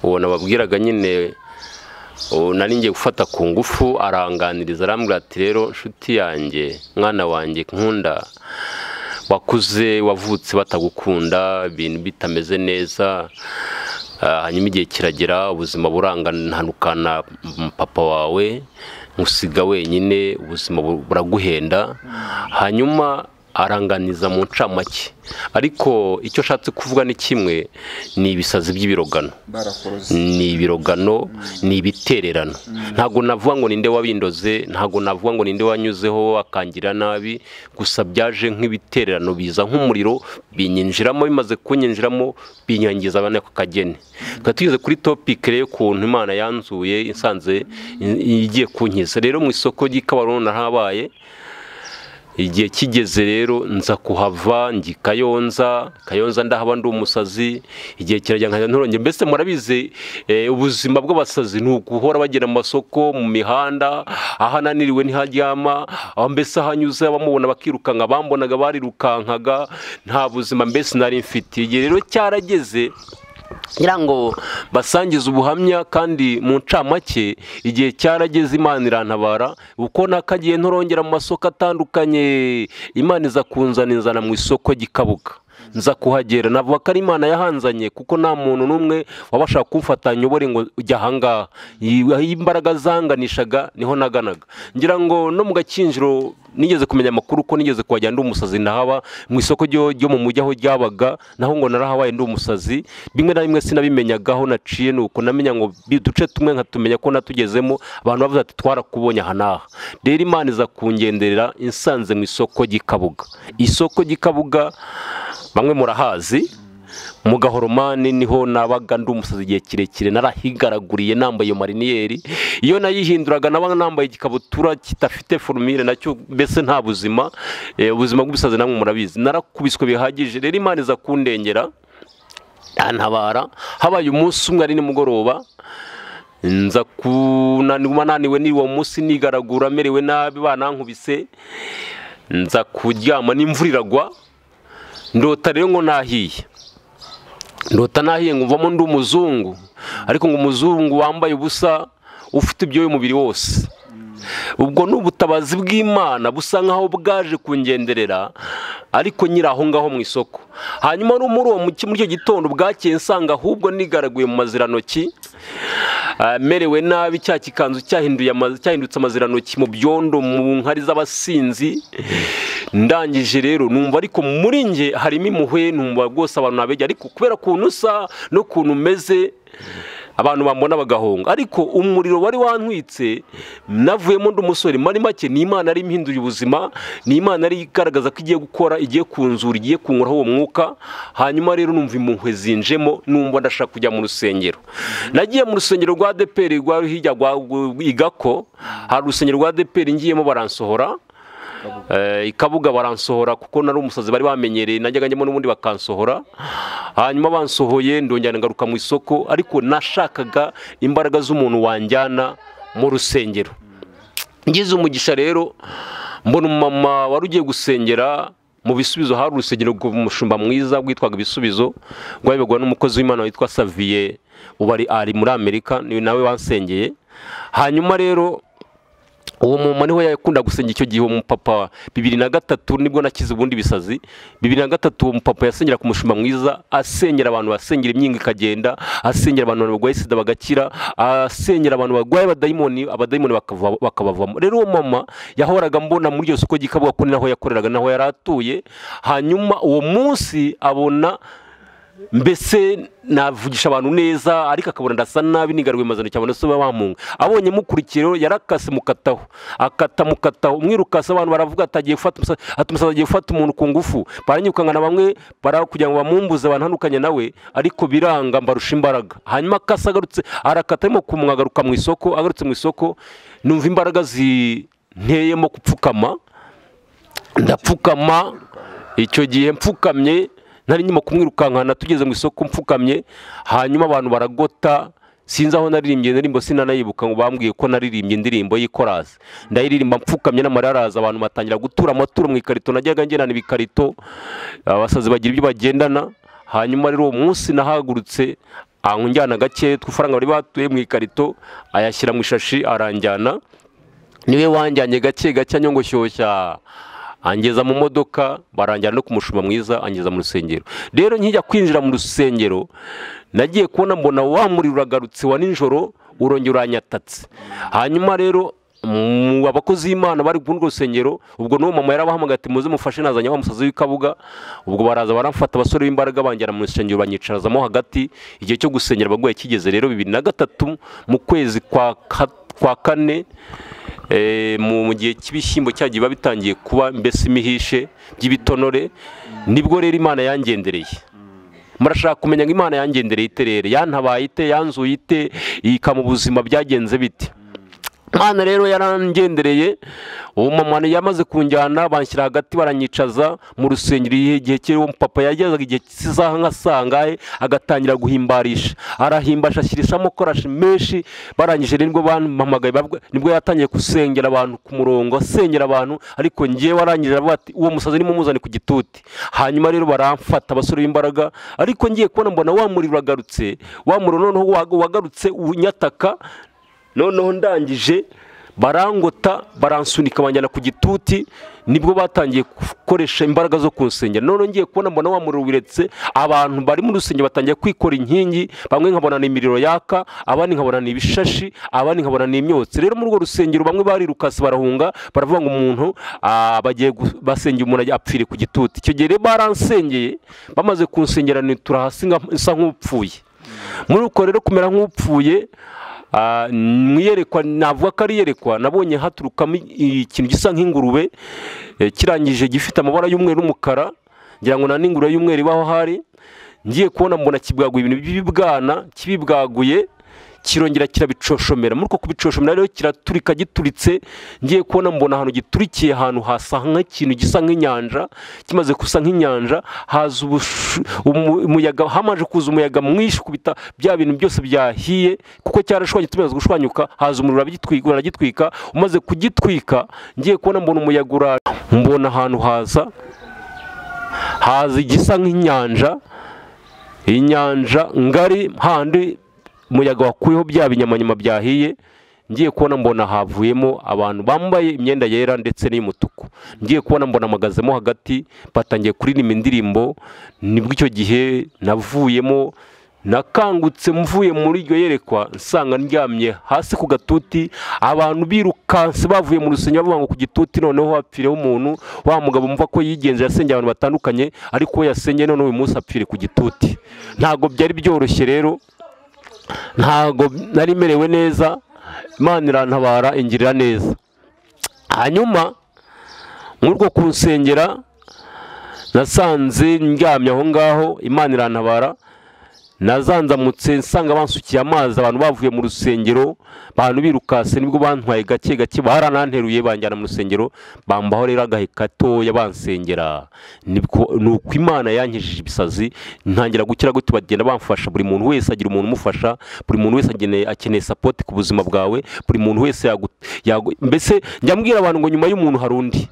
uwo nababwiraga nyine, nari ngiye gufata ku ngufu, aranganiriza arambwira ati rero nshuti yanjye, mwana wanjye nkunda, wakuze wavutse batagukunda, ibintu bitameze neza, hanyuma igihe kiragera ubuzima buranganukana papa wawe, nkusiga wenyine, ubuzima buraguhenda. Hanyuma aranganiza mu ncamake, ariko icyo ashatse kuvuga ni kimwe, ni ibisazi by'ibirogano, ni ibirogano, ni ibitererano. Ntabwo navuga ngo ninde wabindoze, ntabwo navuga ngo ninde wanyuzeho akangira nabi, gusa byaje nk'ibitererano, biza nk'umuriro, binyinjiramo, bimaze kunyinjiramo binyangiza abana ku kagene. Tugeze kuri topic rero y'ukuntu Imana yanzuye insanze igiye kunkiza. Rero mu isoko ry'Ikabarondo narahabaye, igihe kigeze rero nza kuhava ngi Kayonza ndahaba ndi umusazi, igihe kirajya nkajya nturongera. Mbese murabizi ubuzima bw'abasazi ni uguhora bagera mu masoko, mu mihanda, ahananiriwe ntiharyama, aho mbese ahanyuze abamubona bakirukanka, bambonaga barirukankaga, nta buzima mbese nari mfite. Igihe rero cyarageze ngira ngo basangize ubuhamya, kandi mu ncamake igihe cyarageze Imana irantabara, uko nakagiye nturongera mu masoko atandukanye, Imana iza kunzana mu isoko ry'Ikabuga. Nza kuhagera, navuga ko ari Imana yahanzanye, kuko nta muntu n'umwe wabashaka kumfata nyobore ngo ujya ahangaha. Imbaraga zanganishaga niho naganaga. Ngira ngo no mu Gakinjiro nigeze kumenya amakuru ko nigeze kuhajya ndi umusazi, ndahaba mu isoko ryo mu mujyi aho ryabaga, naho ngo narahabaye ndi umusazi. Bimwe na bimwe sinabimenyagaho naciye, nuko namenya ngo duce tumwe nkatumenya ko natugezemo, abantu bavuze ati twarakubonye aha n'aha. Rero Imana iza kungenderera insanze mu isoko ry'Ikabuga. Isoko ry'Ikabuga bamwe murahazi, mu Gahoromani niho nabaga ndi umusazi igihe kirekire, narahigaraguriye nambaye iyo mariniyeri, iyo nayihinduraga nabaga nambaye igikabutura kitafite formule, nacyo mbese nta buzima, ubuzima bw'ubusazi namwe murabizi, narakubiswe bihagije. Rero Imana iza kundengera antabara. Habaye umunsi umwe ari nimugoroba, nza kunaniwe ni uwo munsi nigaragura merewe nabi, banankubise, nza kuryama n'imvura iragwa, ndota rero ngo nahiye ngo mvamo ndi umuzungu, ariko ngo umuzungu wambaye ubusa ufite ibyo umubiri wose. Ubwo ni ubutabazi bw'Imana busa nkaho bwaje kungenderera, ariko nyiri aho ngaho mu isoko. Hanyuma muri icyo gitondo bwakeye nsanga ahubwo nigaraguye mu mazirantoki, merewe nabi, cya kikanzu cyahindutse amazirantoki mu byondo, mu nkari z'abasinzi. Ndangije rero numva ariko muri nge harimo impuhwe, numva rwose abantu nabejya, ariko kubera ukuntu usa n'ukuntu umeze abantu bambona bagahonga. Ariko umuriro wari wantwitse, navuyemo ndi umusore. Muri make ni Imana ari impinduye ubuzima, ni Imana ari igaragaza ko igiye gukora, igiye kunzura, igiye kunkuraho uwo mwuka. Hanyuma rero numva impuhwe zinjemo, numva ndashaka kujya mu rusengero. Nagiye mu rusengero rwa ADEPR rwa hirya rwa Igako, hari urusengero rwa ADEPR ngiyemo baransohora. Ikabuga baransohora kuko nari umusazi bari bamenyereye, najyaga njyamo n'ubundi bakansohora. Hanyuma bansohoye ndongera ngaruka mu isoko, ariko nashakaga imbaraga z'umuntu wanjyana mu rusengero. Ngize umugisha rero mbona umumama wari ugiye gusengera mu Bisubizo, hari urusengero rw'umushumba mwiza rwitwaga Ibisubizo, rwayobogwa n'umukozi w'Imana witwa Saviye, ubu ari muri Amerika, ni nawe wansengeye. Hanyuma rero uwo mumama niho yakunda gusenga icyo gihe. Umupapa 2003 nibwo nakize ubundi bisazi. 2003 umupapa yasengera ku mushumba mwiza, asengera abantu basengera imyinga ikagenda, asengera abantu barwaye sida bagakira, asengera abantu barwaye abadayimoni bakabavamo. Rero uwo mama yahoraga mbona muri iyo soko gikabuga ko naho yakoreraga, naho yaratuye. Hanyuma uwo munsi abona mbese navugisha abantu neza, ariko akabona ndasa nabi nigaruwe mazana cyane so bamunga. Abonye mukurikiro yarakase mukataho, mukataho umwirukase. Abantu baravuga atagiye gufata umusaza, agiye gufata umuntu ku ngufu. Baranyukangana bamwe kugira ngo bamumbuze bantandukanye nawe, ariko biranga mbarusha imbaraga. Hanyuma kasagarutse arakata arimo kumwagaruka mu isoko. Agarutse mu isoko numva imbaraga zinteyemo kupfukama, ndapfukama. Icyo gihe mpfukamye nari nyuma kumwirukankana, tugeze mu isoko mpfukamye. Hanyuma abantu baragota, sinzi aho naririmbye indirimbo, sinanayibuka ngo bambwiye ko naririmbye indirimbo y'Ikorasi. Ndayiririmba mpfukamye n'amararaza, abantu batangira gutura amaturo mu ikarito. Najyaga ngendana ibikarito, abasazi bagira ibyo bagendana. Hanyuma rero uwo munsi nahagurutse, anjyana gake tw'ifaranga bari batuye mu ikarito, ayashyira mu ishashi aranjyana. Niwe wanjyanye gake gake anyongoshyosha, angeza mu modoka, baranjyana no ku mushumba mwiza, angeza mu rusengero. Rero nkijya kwinjira mu rusengero nagiye kubona mbona wa muriro uragarutse wa nijoro urongera uranyatatse. Hanyuma rero abakozi b'Imana bari ku rusengero, ubwo n'uwo mama yarabahamagaye ati muze mufashe nazanye wa musazi w'Ikabuga. Ubwo baraza baramfata, abasore b'imbaraga banjyana mu rusengero banyicarazamo hagati. Igihe cyo gusengera abagwaye kigeze rero 2003 mu kwezi kwa kane, mu gihe cy'ibishyimbo cyagiye biba bitangiye kuba mbese imihishe by'ibitonore, nibwo rero Imana yangendereye. Murashaka kumenya ngo Imana yangendereye iterere, yantabaye ite, yanzuye ite, ika mu buzima byagenze biti? Imana rero yarangendereye. Uwo mama yamaze kunjyana, banshyira hagati baranyicaza mu rusengero. Igihe cy'uwo papa yagezaga igihe cy'isaha nk'asangahe, agatangira guhimbarisha, arahimbasha, ashyirishamo korashi menshi. Barangije nibwo bampamagaye, nibwo yatangiye gusengera abantu ku murongo, asengera abantu. Ariko ngiye warangije avuga ati uwo musazi ni mumuzane ku gituti. Hanyuma rero baramfata, abasore b'imbaraga. Ariko ngiye kubona mbona wa muriro uragarutse, wa muriro noneho wagarutse unyataka. Noneho ndangije barangota, baransunika banjyana ku gituti. Nibwo batangiye gukoresha imbaraga zo kunsengera. Noneho ngiye kubona mbona wa muriro wiretse, abantu bari mu rusengero batangiye kwikora inkingi. Bamwe nkabona ni imiriro yaka, abandi nkabona ni ibishashi, abandi nkabona ni imyotsi. Rero muri urwo rusengero bamwe barirukase barahunga, baravuga ngo umuntu bagiye basengera umuntu apfire ku gituti. Icyo gihe rero baransengeye, bamaze kunsengera nitura hasi nsa nk'upfuye. Muri uko rero kumera nk'upfuye, mwiyerekwa, navuga ko ari yerekwa, nabonye haturukamo ikintu gisa nk'ingurube, kirangije gifite amabara y'umweru n'umukara, ngira ngo nani ingurube y'umweru ibaho hari. Ngiye kubona mbona kibwaguye ibintu by'ibibwana, kibibwaguye kirongera kirabicoshomera. Muri uko kubicoshomera rero kiraturika, gituritse. Ngiye kubona mbona ahantu giturikiye, ahantu hasa nk'ikintu gisa nk'inyanja. Kimaze gusa nk'inyanja, haza umuyaga, hamaje kuza umuyaga mwinshi kubita bya bintu byose byahiye, kuko cyarashwanye, tumaze gushwanyuka, haza umuriro uragitwika. Umaze kugitwika, ngiye kubona mbona umuyaga mbona ahantu haza igisa nk'inyanja, inyanja ngari, handi umuyaga wakuyeho bya binyamanyama byahiye. Ngiye kubona mbona havuyemo abantu bambaye imyenda yera ndetse n'iy'umutuku. Ngiye kubona mbona amagazemo hagati, batangiye kuririmba indirimbo. Nibwo icyo gihe navuyemo, nakangutse mvuye muri iryo yerekwa, nsanga ndyamye hasi ku gatuti. Abantu birukanse bavuye mu rusengero bavuga ngo ku gituti noneho hapfireho umuntu. Wa mugabo mva ko yigenje, yasengeye abantu batandukanye, ariko yasengeye none uyu munsi apfire ku gituti. Ntago byari byoroshye rero, ntago nari merewe neza. Imana irantabara, ingirira neza. Hanyuma muri urwo kunsengera nasanze ndyamye aho ngaho, Imana irantabara. nazanzamutse nsanga bansukiye amazi, abantu bavuye mu rusengero, abantu birukase, nibwo bantwaye gake gake barananteruye banjyana mu rusengero, bambaho rero agahe gatoya bansengera. Nuko Imana yankijije ibisazi, ntangira gukira gute, bagenda bamfasha. Buri muntu wese agira umuntu umufasha, buri muntu wese akeneye support ku buzima bwawe, buri muntu wese mbese njya mbwira abantu ngo nyuma y'umuntu hari undi,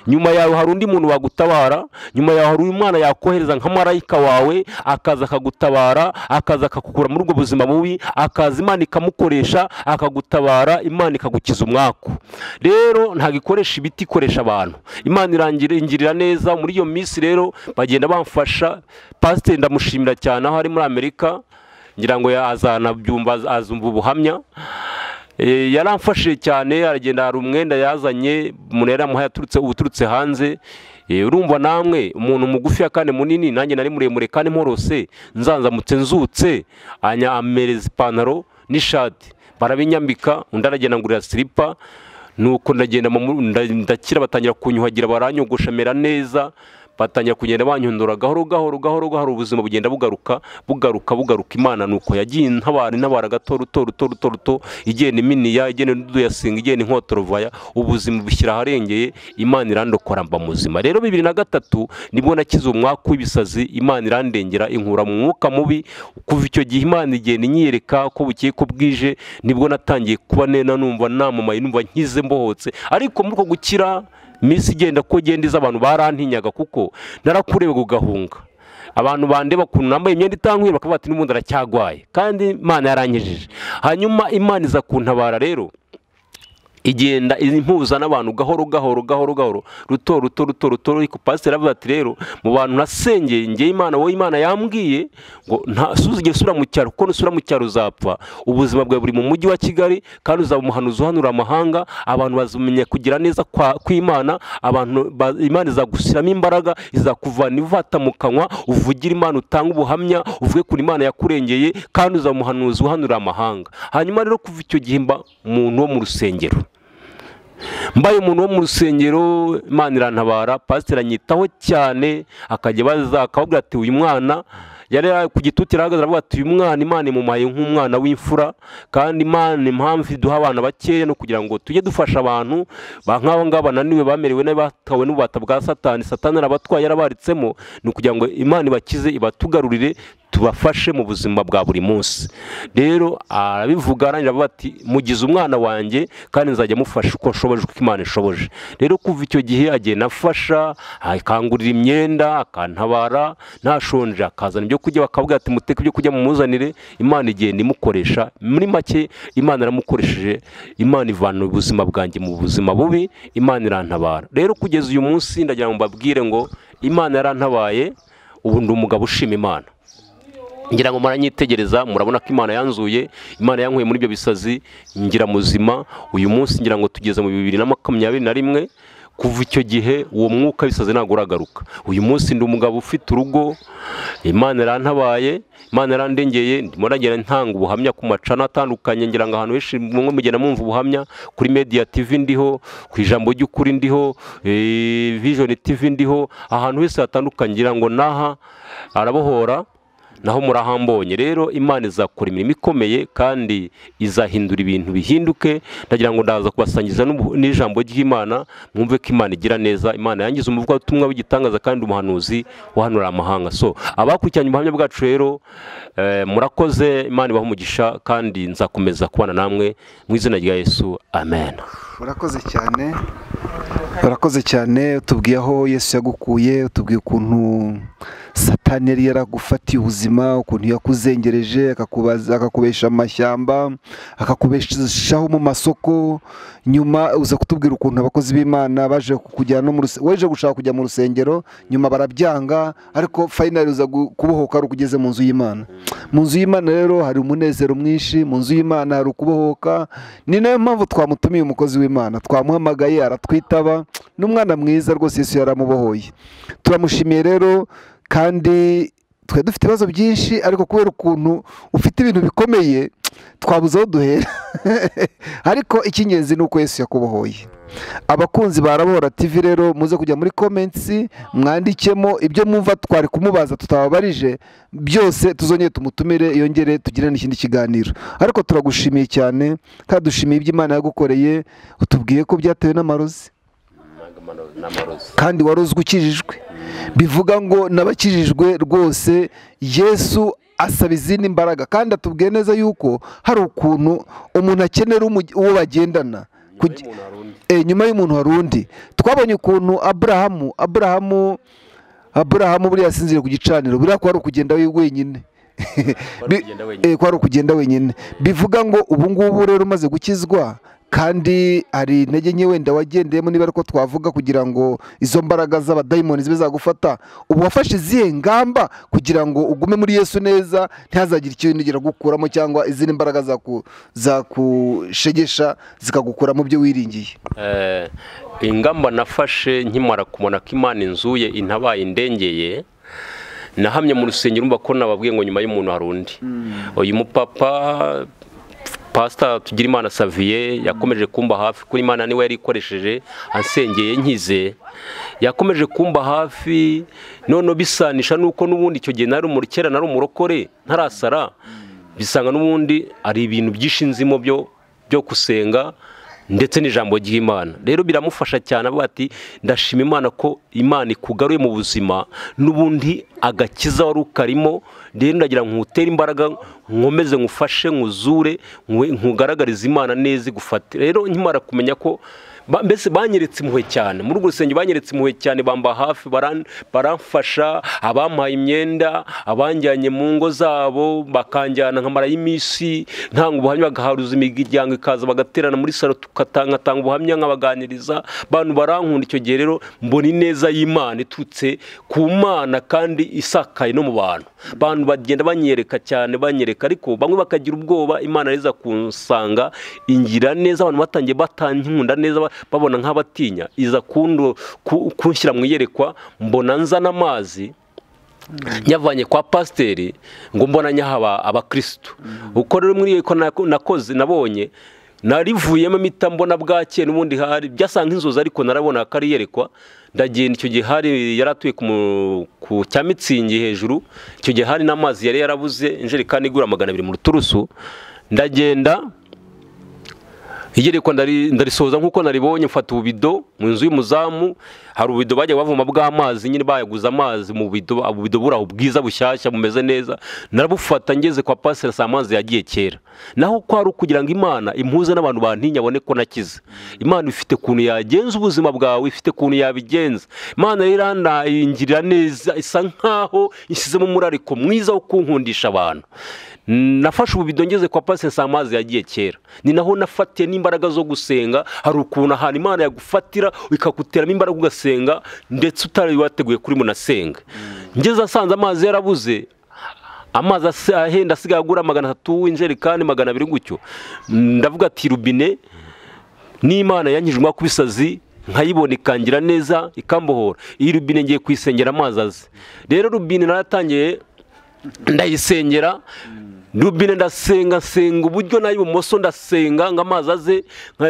nyuma yawe hari undi muntu wagutabara, nyuma yawe hari umwana yakohereza nka marayika wawe akaza akagutabara, akaza akakukura muri ubwo buzima bubi, akaza Imana ikamukoresha akagutabara, Imana ikagukiza umwaku. Rero ntabwo ikoresha ibiti, ikoresha abantu. Imana irangirira neza. Muri iyo minsi rero bagenda bamfasha. Pasiteri ndamushimira cyane aho ari muri Amerika, ngira ngo azanabyumva, azumva ubuhamya. Yaramfashije cyane, aragenda hari umwenda yazanye, umuntu yaramuhaye uturutse hanze. Urumva namwe umuntu mugufi kandi munini, nanjye nari muremure kandi mporose, nzanzamutse nzutse, amereza ipantaro n'ishati, barabinyambika, undi aragenda ngurira silipa. Nuko ndagenda ndakira, batangira kunyuhagira, baranyogosha mera neza, batangira kugenda banyundura gahoro gahoro, ubuzima bugenda bugaruka. Imana nuko yagiye intabara gato, igenda iminiya, igenda duyasinga, igenda inkotorovaya, ubuzima bushyira aharengeye, Imana irandokora mba muzima. Rero 2003 nibwo nakize umwaka w'ibisazi, Imana irandengera, inkura mu mwuka mubi. Kuva icyo gihe Imana igenda inyereka ko bukeye ko bwije, nibwo natangiye kuba nena, numva namamaye, numva nkize mbohotse. Ariko muri uko gukira misi igenda ko genda abantu barantinyaga, kuko narakureba gugahunga. Abantu bandeba kuntu nambaye imyenda itankwiye, bakavuga ati n'ubundi aracyagwaye, kandi Imana yarankijije. Hanyuma Imana iza kuntabara rero, igenda impuza n'abantu gahoro, ruto. Ariko pasiteri avuga ati rero mu bantu nasengeye nge Imana, wowe Imana yambwiye ngo ntasuzuge sura mu cyaro, kuko nusura mu cyaro uzapfa. Ubuzima bwawe buri mu mujyi wa Kigali, kandi uzaba umuhanuzi uhanura amahanga. Abantu bazumenya kugira neza kw'Imana, abantu Imana izagushyiramo imbaraga, izakuvana ivata mu kanwa, uvugira Imana, utanga ubuhamya, uvuge kuri Imana yakurengeye, kandi uzaba umuhanuzi uhanura amahanga. Hanyuma rero kuva icyo gihe mba umuntu wo mu rusengero, mbaye umuntu wo mu rusengero, Imana irantabara. Pasiteri anyitaho cyane, akajya baza akababwira ati uyu mwana yari ku gituti, arahagaze aravuga ati uyu mwana Imana imumaye nk'umwana w'imfura, kandi Imana impamvu iduha abana bakeya no kugira ngo tujye dufasha abantu nk'abo ngabo bananiwe, bamerewe nabi, batawe n'ububata bwa Satani arabatwaye, yarabaritsemo, ni ukugira ngo Imana ibakize, ibatugarurire, tubafashe mu buzima bwa buri munsi. Rero arabivuga, arangira avuga ati mugize umwana wanjye, kandi nzajya mufasha uko nshoboje, uko Imana ishoboje. Rero kuva icyo gihe agenda afasha, akangurira imyenda, akantabara, ntashonje akazana ibyo kurya, bakavuga ati muteke ibyo kurya mumuzanire. Imana igenda imukoresha. Muri make Imana yaramukoresheje, Imana ivana ubuzima bwanjye mu buzima bubi, Imana irantabara. Rero kugeza uyu munsi ndagira ngo mbabwire ngo Imana yarantabaye, ubu ndi umugabo ushima Imana. Ngira ngo maranyitegereza, murabona ko Imana yanzuye, Imana yankuye muri ibyo bisazi, ngira muzima. Uyu munsi ngira ngo tugeze mu 2021. Kuva icyo gihe uwo mwuka bisaze ntabwo uragaruka. Uyu munsi ndi umugabo ufite urugo, Imana yarantabaye, Imana yarandengeye. Ndimo nagenda ntanga ubuhamya ku macana atandukanye, ngira ngo ahantu henshi mwe mugenda mwumva ubuhamya, kuri Media TV ndiho, ku Ijambo ry'Ukuri ndiho, Vision TV ndiho, ahantu hose hatandukanye, ngira ngo naha arabohora, naho murahambonye. Rero Imana izakora imirimo ikomeye, kandi izahindura ibintu bihinduke. Ndagira ngo ndaza kubasangiza n'ijambo ry'Imana, mwumve ko Imana igira neza. Imana yangize umuvugabutumwa w'igitangaza, kandi umuhanuzi uhanura amahanga. So abakurikiranye ubuhamya bwacu rero, murakoze, Imana ibahe umugisha, kandi nzakomeza kubana namwe mu izina rya Yesu, amen. Urakoze cyane, utubwiye aho Yesu yagukuye, utubwiye ukuntu Satani yari yaragufatiye ubuzima, ukuntu yakuzengereje, akakubesha amashyamba, akakubeshaho mu masoko. Nyuma uza kutubwira ukuntu abakozi b'Imana baje kukujyana weje gushaka kujya mu rusengero, nyuma barabyanga, ariko finally uza kubohoka ari ukugeze mu nzu y'Imana. Mu nzu y'Imana rero hari umunezero mwinshi, mu nzu y'Imana hari ukubohoka. Ni nayo mpamvu twamutumiye umukozi w'Imana, twamuhamagaye aratwitaba. N'umwana mwiza rwose, Yesu yaramubohoye. Turamushimiye rero, kandi twe dufite ibibazo byinshi, ariko kubera ukuntu ufite ibintu bikomeye twabuze aho duhera. Ariko icy'ingenzi ni uko Yesu yakubohoye. abakunzi ba Arabora TV rero muze kujya muri comments mwandikemo ibyo mwumva twari kumubaza tutababarije byose, tuzongere tumutumire yongere tugire n'ikindi kiganiro. Ariko turagushimiye cyane kandi dushimiye ibyo Imana yagukoreye, utubwiye ko byatewe n'amarozi kandi warozwe ukijijwe, bivuga ngo n'abakijijwe rwose Yesu asaba izindi mbaraga, kandi atubwiye neza yuko hari ukuntu umuntu akenera uwo bagendana nyuma y'umuntu hari undi. Twabonye ukuntu Aburahamu buriya yasinziriye ku gicaniro, buriya ko ari ukugenda wenyine ko ari ukugenda wenyine. Bivuga ngo ubu ngubu rero umaze gukizwa kandi hari intege nke wenda wagendeyemo, niba ariko twavuga, kugira ngo izo mbaraga z'abadayimoni zibe zagufata, ubu wafashe izihe ngamba kugira ngo ugume muri Yesu neza, ntihazagire icyo windigera gukuramo cyangwa izindi mbaraga zakushegesha zikagukura mu byo wiringiye? Ingamba nafashe nkimara kubona ko Imana inzuye intabaye indengeye, nahamye mu rusengero umva ko nababwiye ngo nyuma y'umuntu hari undi. Uyu mupapa Pastor Tugirimana Xavier yakomeje kumba hafi, kuri Imana niwe yari ikoresheje ansengeye nkize, yakomeje kumba hafi, none bisanisha nuko n'ubundi icyo gihe nari umurikera, nari umurokore ntarasara, bisanga n'ubundi ari ibintu byishinzimo byo kusenga ndetse n'ijambo ry'Imana. Rero biramufasha cyane, avuga ati ndashima Imana ko Imana ikugaruye mu buzima n'ubundi agakiza wari ukarimo, rero ndagira nkutere imbaraga, nkomeze nkufashe, nkuzure, nkugaragariza Imana neza igufate. Rero nkimara kumenya ko mbese banyeretse impuhwe cyane, muri urwo rusengero banyeretse impuhwe cyane, bamba hafi, baramfasha, abampaye imyenda, abanjyanye mu ngo zabo bakanjyana nkamara y'imisi, ntanga ubuhamya, bagaharuza imiryango ikaza bagaterana muri salo, tugatanga ubuhamya nkabaganiriza, abantu barankunda. Icyo gihe rero mbona ineza y'Imana itutse ku Mana kandi isakaye no mu bantu bagenda banyereka cyane, banyereka, ariko bamwe bakagira ubwoba. Imana riza kunsanga ingira neza, abantu batangiye batankunda neza, babona nk'abatinya, iza kunshyira mu iyerekwa, mbona nzana amazi nyavanye kwa pasiteri, ngo mbona nyahaba abakristo. Uko rero muri ko nakoze nabonye narivuyemo mita mbona bwake n'ubundi hari byasa nk'inzozi, ariko narabona kariyerekwa. Ndagenda, icyo gihe hari yaratuye ku Cyamitsingi hejuru, icyo gihe hari n'amazi yari yarabuze, injerekani igura 200 mu ruturusu. Ndagenda iyerekwa ndarisoza nkuko naribonye, mfata ububido mu nzu y'umuzamu, hari ububido bajya bavoma bw'amazi, nyine bayaguza amazi mu bubido buraho bwiza bushyashya bumeze neza, narabufata ngeze kwa pastor, sa amazi yagiye kera. Naho ko ari ukugira ngo Imana impuze n'abantu bantinya abone ko nakize. Imana ifite kuntu yagenza ubuzima bwawe, ifite kuntu yabigenza. Imana irandayingirira neza, isa nkaho isizemo umurariko mwiza wo kunkundisha abantu. Nafashe ububido ngeze kwa pastor, sa amazi yagiye kera. Ni naho nafatiye n'imbaraga zo gusenga. Hari ukuntu ahantu Imana yagufatira ikaguteramo imbaraga ugasenga ndetse utari wateguye kuri munasenga. Ngeze asanze amazi yarabuze, amazi ahenda asigaye agura 300, injerekani 200 gutyo. Ndavuga ati rubine n'Imana yanyijwe kubisazi nkayibona ikangira neza ikambohora. Iyi rubine ngiye kwisengera amazi aze. Rero rubine naratangiye ndayisengera, rubine ndasenga uburyo nayo ibumoso ndasenga ngo amazi aze,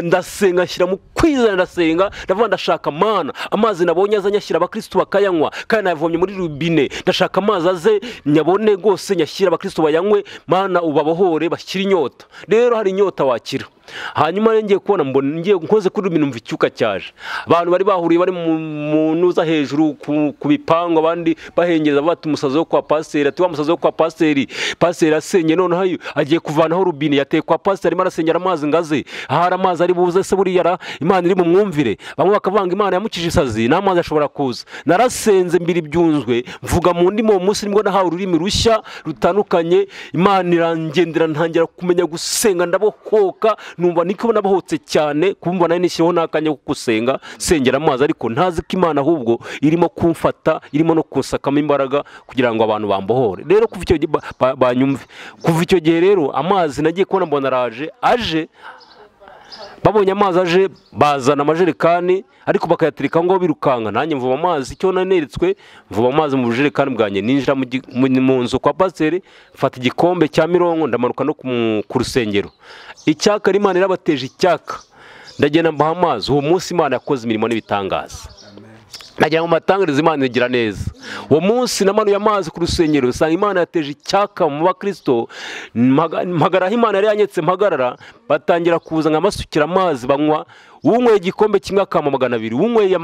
ndasenga nshyira mu kwizera, ndasenga ndavuga ndashaka Mana amazi nabonye aza nyashyira abakristo bakayanywa, kandi navomye muri rubine, ndashaka amazi aze nyabone rwose nyashyira abakristo bayanywe, Mana ubabohore bashyira inyota. Rero hari inyota wakira. Hanyuma ngiye kubona mbona ngiye nkoze kuri rubine, umva icyuka cyaje, abantu bari bahuriye bari mu nuza hejuru ku bipango, abandi bahengeza bati umusazi wo kwa pasiteri, ati wa musazi wo kwa pasiteri asenye none hayo agiye kuvanaho rubine, yateye kwa pasiteri arimo arasengera amazi ngaze, ahari amazi ari buze se buriya Imana iri mu mwumvire. Bamwe bakavanga Imana yamukije isazi n'amazi ashobora kuza. Narasenze mbiri byunzwe, mvuga mu ndimi uwo munsi nibwo nahawe ururimi rushya rutandukanye. Imana irangendera, ntangira kumenya gusenga, ndabohoka, numva niko nabohotse cyane, kumva nari nishiho nakanya ko gusenga sengera amazi, ariko ntazi ko Imana ahubwo irimo kumfata, irimo no kunsakamo imbaraga kugira ngo abantu bambohore. Rero kuva icyo gihe banyumve, kuva icyo gihe rero amazi nagiye kubona mbona aje, babonye amazi aje bazana amajerekani, ariko bakayatereka ngo birukanka. Nanjye mvoma amazi, icyo naneretswe mvoma amazi mu bujerekani bwanjye, ninjira mu nzu kwa pasiteri, mfata igikombe cya mirongo ndamanuka no ku rusengero. Icyaka Imana irabateje icyaka, ndagenda mbaha amazi. Uwo munsi Imana yakoze imirimo n'ibitangaza, nagira ngo matangarize Imana igira neza. Uwo munsi namanuye amazi ku rusengero, usanga Imana yateje icyaka mu bakristo, mpagaraho Imana yari yanyetse mpagarara, batangira kuza nkamasukira amazi banywa. Unyweye igikombe kimwe akama 200, unyweye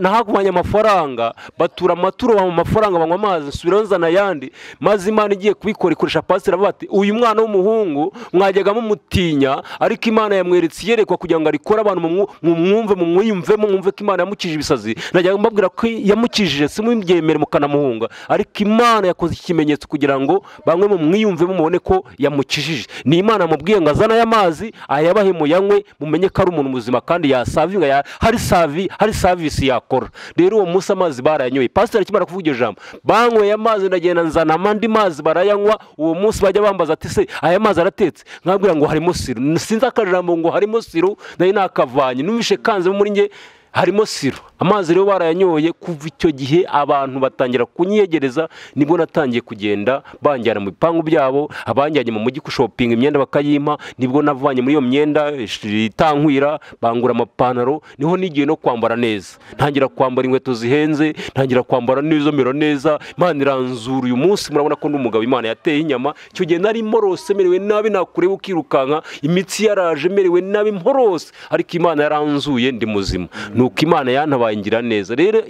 nahakubanye amafaranga, batura amaturo mu mafaranga banywa amazi, nsubiraho nzana yandi. Maze Imana igiye kubikora ikoresha pastor avuga ati uyu mwana w'umuhungu mwajyaga mumutinya, ariko Imana yamweretse yerekwa kugira ngo arikore abantu mwumve mumwiyumvemo, mwumve ko Imana yamukije ibisazi. Najyaga mbabwira ko yamukijije, simubyemere mukanamuhunga, ariko Imana yakoze ikimenyetso kugira ngo bamwe mumwiyumvemo mubone ko yamukijije. Ni Imana mubwiye ngo azana y'amazi ayabahe muyanywe, mumenye ko ari umuntu muzima kandi yasavinga, hari service yakora. Rero uwo munsi amazi barayanyoye. Pastor akimara kuvuga ijambo, banyweye amazi, ndagenda nzana amandi mazi barayanywa. Uwo munsi bajya bambaza ati se aya mazi aratetse? Nkabwira ngo harimo siru. Sinzi akajambo ngo harimo siru, nari nakavanye, numvishe kanze muri nge harimo siru. Amazi rero barayanyoye. Kuva icyo gihe abantu batangira kunyegereza, nibwo natangiye kugenda banjyana mu bipangu byabo, abanjyanye mu mujyi shopping imyenda bakayimpa, nibwo navanye muri iyo myenda itankwira, bangura amapantaro, niho nigiye no kwambara neza. Ntangira kwambara inkweto zihenze, ntangira kwambara neza, mera neza. Imana iranzura. Uyu munsi murabona ko n'umugabo Imana yateye inyama. Icyo gihe nari morose, merewe nabi, nakureba ukirukanka, imitsi yaraje, merewe nabi morose, ariko Imana yaranzuye ndi muzima. Nuko Imana yantabaye ngira neza. Rero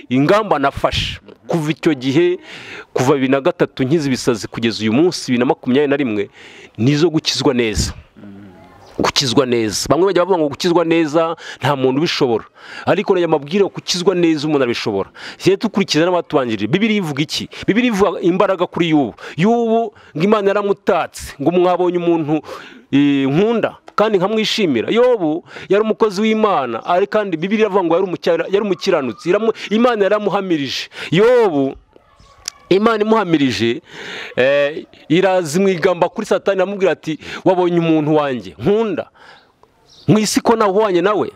ingamba nafashe kuva icyo gihe, kuva 2003 nkiza ibisazi kugeza uyu munsi 2021, nizo gukizwa neza. Gukizwa neza, bamwe bajya bavuga ngo gukizwa neza nta muntu ubishobora, ariko najya mabwira gukizwa neza umuntu abishobora. Cye tukurikiza n'abatubanjirije. Bibiliya ivuga iki? Bibiliya ivuga imbaraga kuri Yobu. Yobu ngo Imana yaramutatse, ngo mwabonye umuntu nkunda kandi nkamwishimira. Yobu yari umukozi w'Imana, ari kandi Bibiliya ivuga ngo yari umukiranutsi. Imana yaramuhamirije. Yobu Imana imuhamirije, irazi mwigamba kuri Satani, aramubwira ati wabonye umuntu wanjye nkunda, mwisi ko nahwanye nawe.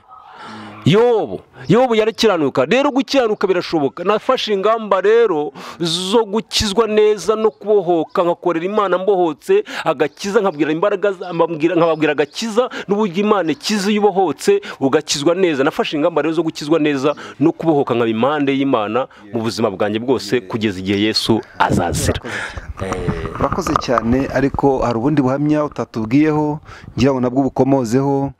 Yobu yarakiranuka. Rero gukiranuka birashoboka. Nafashe ingamba rero zo gukizwa neza no kubohoka, nkakorera Imana mbohotse, agakiza nkabwira imbaraga, nkababwira agakiza n'uburyo Imana ikiza iyo ubohotse ugakizwa neza. Nafashe ingamba rero zo gukizwa neza no kubohoka, nkaba impande y'Imana mu buzima bwanjye bwose kugeza igihe Yesu azazira. Urakoze cyane. Ariko hari ubundi buhamya utatubwiyeho, ngira ngo nabwo bukomozeho,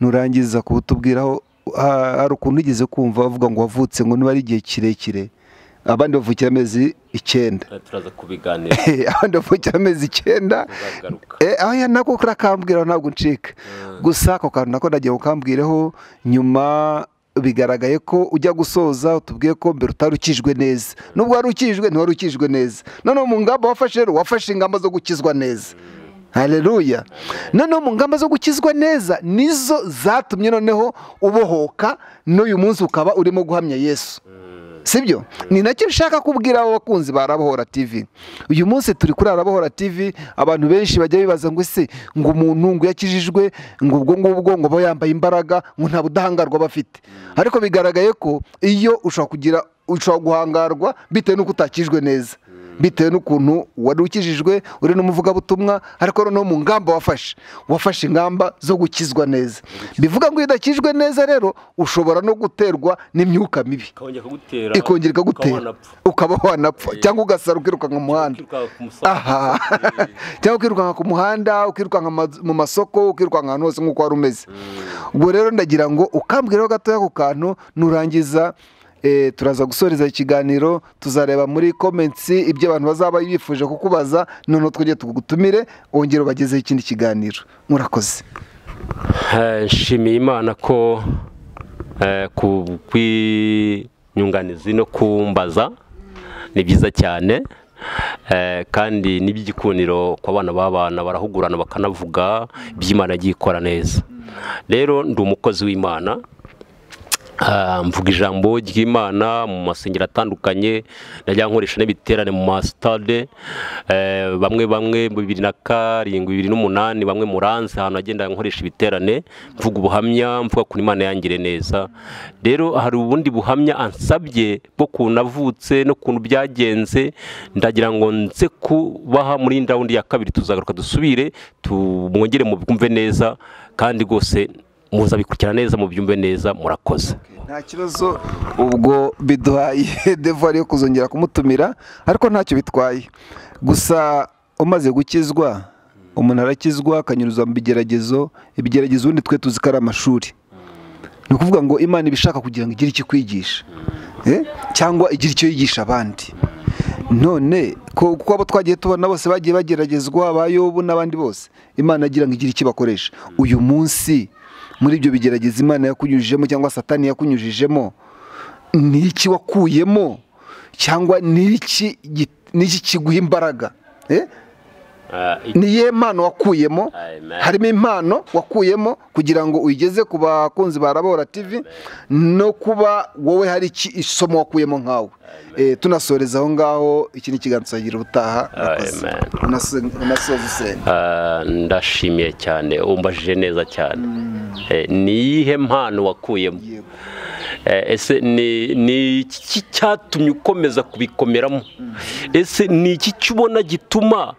nurangiza kubutubwiraho. Hari ukuntu ugeze kumva bavuga ngo wavutse ngo niba ari igihe kirekire, abandi bavukira amezi 9. Turaza kubiganira. Abandi bavukira amezi 9. Aya nako kurakambwira ntabwo ncika. Gusa ako kantu nako ndagiye ukambwireho nyuma, bigaragaye ko ujya gusoza utubwiye ko mbere utarukijwe neza. Nubwo warukijwe ntiwarukijwe neza. None mu ngamba wafashe rero, wafashe ingamba zo gukizwa neza. Haleluya. Noneho mu ngamba zo gukizwa neza nizo zatumye noneho ubohoka, n'uyu munsi ukaba urimo guhamya Yesu. Sibyo? Ni nacyo nshaka kubwira abo bakunzi ba Arabohora TV. Uyu munsi turi kuri Arabohora TV, abantu benshi bajya bibaza ngo ese ngo umuntu ngo yakijijwe ngo ubwo ngo bo yambaye imbaraga, ngo nta budahangarwa bafite. Ariko bigaragaye ko iyo ushobora guhangarwa bitewe n'uko utakijwe neza, bitewe n'ukuntu wari ukijijwe uri n'umuvugabutumwa, ariko noneho mu ngamba wafashe ingamba zo gukizwa neza. Bivuga ngo iyo udakijwe neza rero ushobora no guterwa n'imyuka mibi, ikongera ikagutera ukaba wanapfa, cyangwa ugasara ukirukanka mu muhanda, cyangwa ukirukanka ku muhanda, ukirukanka mu masoko, ukirukanka ahantu hose nk'uko wari umeze. Ubwo rero ndagira ngo ukambwireho gatoya ku kantu, nurangiza turaza gusoreza ikiganiro, tuzareba muri comments ibyo abantu bazaba bifuje kukubaza, noneho twongeye tugutumire wongere bagezeho ikindi kiganiro. Murakoze. Nshimiye Imana ko ku kwinyunganizi no kumbaza, ni byiza cyane, kandi n'iby'igikuniro ku bana b'abana barahugurana bakanavuga iby'Imana yagiye ikora neza. Rero ndi umukozi w'Imana, mvuga ijambo ry'Imana mu masengero atandukanye, najya nkoresha n'ibiterane mu masitade, bamwe mu 2007, 2008, bamwe muranze ahantu agenda nkoresha ibiterane, mvuga ubuhamya, mvuga ko Imana yangire neza. Rero hari ubundi buhamya ansabye bwo kunavutse no kuntu byagenze, ndagira ngo nze kubaha muri round ya 2, tuzagaruka dusubire tumwongere mu bwumve neza, kandi gose muzabikurikirana neza mu byumve neza. Murakoze. nta kibazo, ubwo biduhaye devoir yo kuzongera kumutumira, ariko ntacyo bitwaye. Gusa umaze gukizwa, umuntu arakizwa akanyurizwa mu bigeragezo. Ibigeragezo ubundi twe tuzi ko ari amashuri. Ni ukuvuga ngo Imana ibishaka kugira ngo igire icyo kwigisha, cyangwa igire icyo yigisha abandi. None kuko abo twagiye tubona bose bagiye bageragezwa, ba Yobu n'abandi bose, Imana agira ngo igire icyo bakoresha. Uyu munsi muri ibyo bigerageza Imana yakunyujijemo cyangwa Satani yakunyujijemo, ni iki wakuyemo, cyangwa ni iki kiguha imbaraga? Niye impano wakuyemo? Harimo impano wakuyemo kugira ngo uyigeze ku bakunzi ba Rabora TV, no kuba wowe hari isomo wakuyemo nkawe. Tunasoreza aho ngaho, iki ni kiganza cyagira ubutaha. Unasoza usenga. Ndashimiye cyane, umbajije neza cyane. Ni iyihe mpano wakuyemo? Ese ni iki cyatumye ukomeza kubikomeramo? Ese ni iki cyubona gituma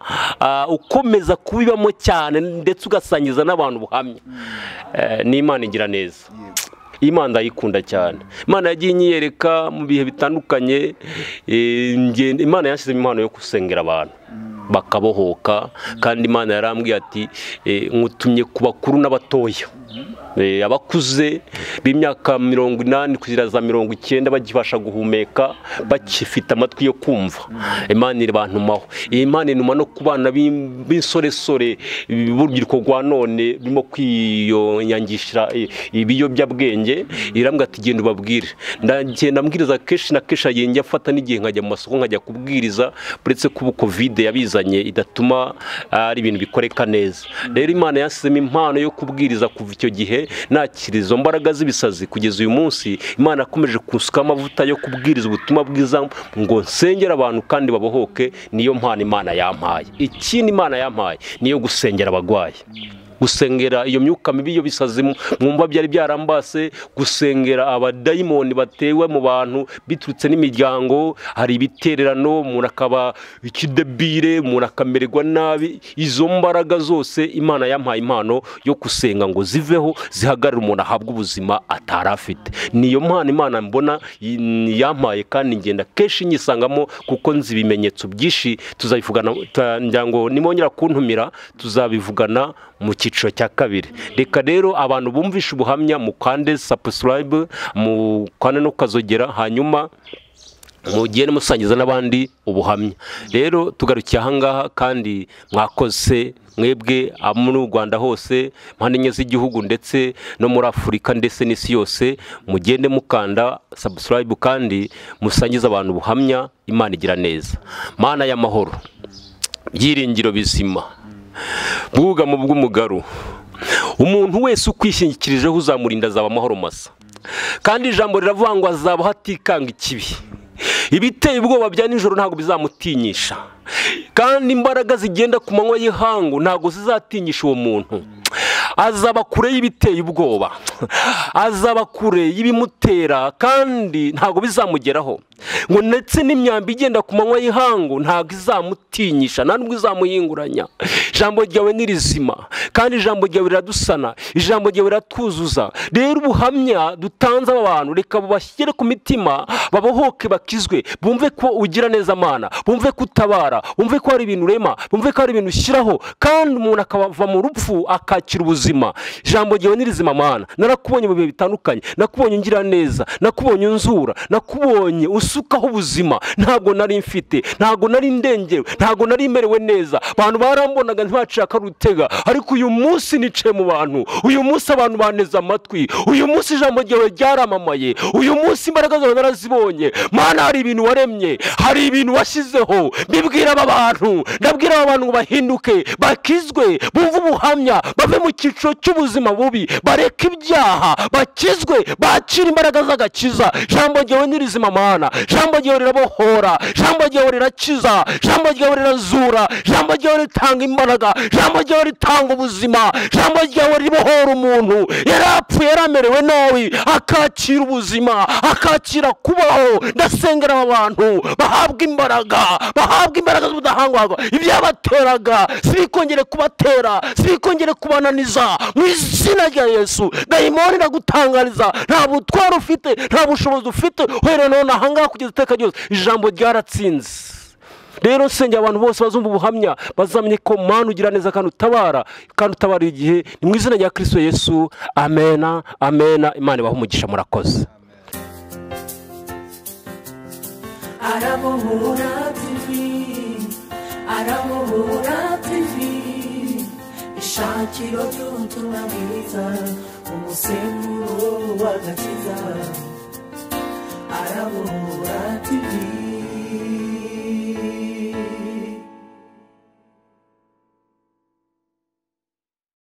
ukomeza kubibamo cyane ndetse ugasangiza n'abantu ubuhamya? Ni Imana igira neza. Imana ndayikunda cyane. Imana yagiye inyereka mu bihe bitandukanye. Imana yashyizemo impano yo gusengera abantu bakabohoka, kandi Imana yarambwiye ati ngutumye ku bakuru n'abatoya, abakuze b'imyaka 80 kugera za 90 bagifasha guhumeka, bakifite amatwi yo kumva. Imana iri bantumaho. Imana inuma no kubana b'insoresore b'urubyiruko rwa none birimo kwiyonyangisha ibiyobyabwenge. Irambwa ati genda ubabwire. Ndagenda mbwiriza kenshi na kenshi, agenda afata n'igihe nkajya mu masoko nkajya kubwiriza, uretse ko Covid yabizanye idatuma ari ibintu bikoreka neza. Rero Imana yasizemo impano yo kubwiriza kuva icyo gihe nakira izo mbaraga z'ibisazi kugeza uyu munsi. Imana akomeje kusuka amavuta yo kubwiriza ubutumwa bwiza ngo nsengera abantu kandi babohoke. Niyo mpano Imana yampaye. Ikindi Imana yampaye niyo gusengera abagwayi, gusengera iyo myuka mibi yo bisazi mwumva byari byarambase, gusengera abadayimoni batewe mu bantu biturutse n'imiryango. Hari ibitererano, umuntu akaba ikidebire, umuntu akamererwa nabi. Izo mbaraga zose Imana yampaye impano yo gusenga ngo ziveho, zihagarire umuntu ahabwa ubuzima atari afite. Niyo mpano Imana mbona yampaye, kandi ngenda kenshi nyisangamo kuko nzi ibimenyetso byinshi. Tuzabivugana ngo nimongera kuntumira tuzabivugana mu cyiciro cya kabiri. Reka rero abantu bumvisha ubuhamya mukande subscribe, mukande no kazogera, hanyuma mugende musangiza n'abandi ubuhamya. Rero tugarukiye aha ngaha, kandi mwakoze mwebwe mu Rwanda hose, mpande enye z'igihugu ndetse no muri Afurika ndetse n'isi yose. Mugende mukanda subscribe kandi musangiza abantu ubuhamya. Imana igira neza. Mana y'amahoro, byiringiro bizima, bwugamo bw'umugaru, umuntu wese ukwishingikirijeho uzamurinda azaba amahoro masa. Kandi ijambo riravuga ngo azaba hatikanga ikibi. Ibiteye ubwoba bya nijoro ntabwo bizamutinyisha, kandi imbaraga zigenda ku manywa y'ihangu ntabwo zizatinyisha uwo muntu. Azaba kure y'ibiteye ubwoba, azaba kure y'ibimutera, kandi ntabwo bizamugeraho. Ngo ndetse n'imyambi igenda ku manywa y'ihangu ntabwo izamutinyisha, nta nubwo izamuhinguranya. Ijambo ryawe ni rizima, kandi ijambo ryawe riradusana, ijambo ryawe riratwuzuza. Rero ubuhamya dutanze aba bantu reka bubashyire ku mitima, babohoke, bakizwe, bumve ko ugira neza Mana, bumve ko utabara, bumve ko hari ibintu urema, bumve ko hari ibintu ushyiraho, kandi umuntu akava mu rupfu akakira ubuzima. Ijambo ryawe ni rizima Mana. Narakubonye mu bihe bitandukanye, nakubonye ungira neza, nakubonye unzura, nakubonye usukaho ubuzima. Ntabwo nari mfite, ntabwo nari ndengewe, ntabwo nari merewe neza. Abantu barambonaga ntibacaka rutega, ariko uyu munsi nicaye mu bantu. Uyu munsi abantu baneze amatwi. Uyu munsi ijambo ryawe ryaramamaye. Uyu munsi imbaraga zawe narazibonye. Mana, hari ibintu waremye, hari ibintu washyizeho. Bibwira aba bantu, ndabwira aba bantu ngo bahinduke, bakizwe, bumve ubuhamya, bave mu cyiciro cy'ubuzima bubi, bareke ibyaha, bakizwe, bakira imbaraga z'agakiza. Ijambo ryawe ni rizima Mana. ijambo ryawe rirabohora, ijambo ryawe rirakiza, ijambo ryawe rirazura, ijambo ryawe ritanga imbaraga, ijambo ryawe ritanga ubuzima, ijambo ryawe ribohora umuntu yarapfuye yaramerewe nabi akakira ubuzima, akakira kubaho. Ndasengera aba bantu bahabwa imbaraga z'ubudahangarwa, ibyabateraga sibikongere kubatera, sibikongere kubananiza mu izina rya Yesu. Dayimoni ndagutangariza, nta butware ufite, nta bushobozi ufite, uhereye none ahangaha kugeza iteka ryose ijambo ryaratsinze. Rero nsengera abantu bose bazumva ubuhamya bazamenye ko Mana ugira neza kandi utabara, kandi utabara igihe. Ni mu izina rya Kristo Yesu, amena amena. Imana ibahe umugisha, murakoze. Arabohora TV, Arabohora TV, ishakiro ry'ubutumwa bwiza, umusemburo w'agakiza. Arabohora TV.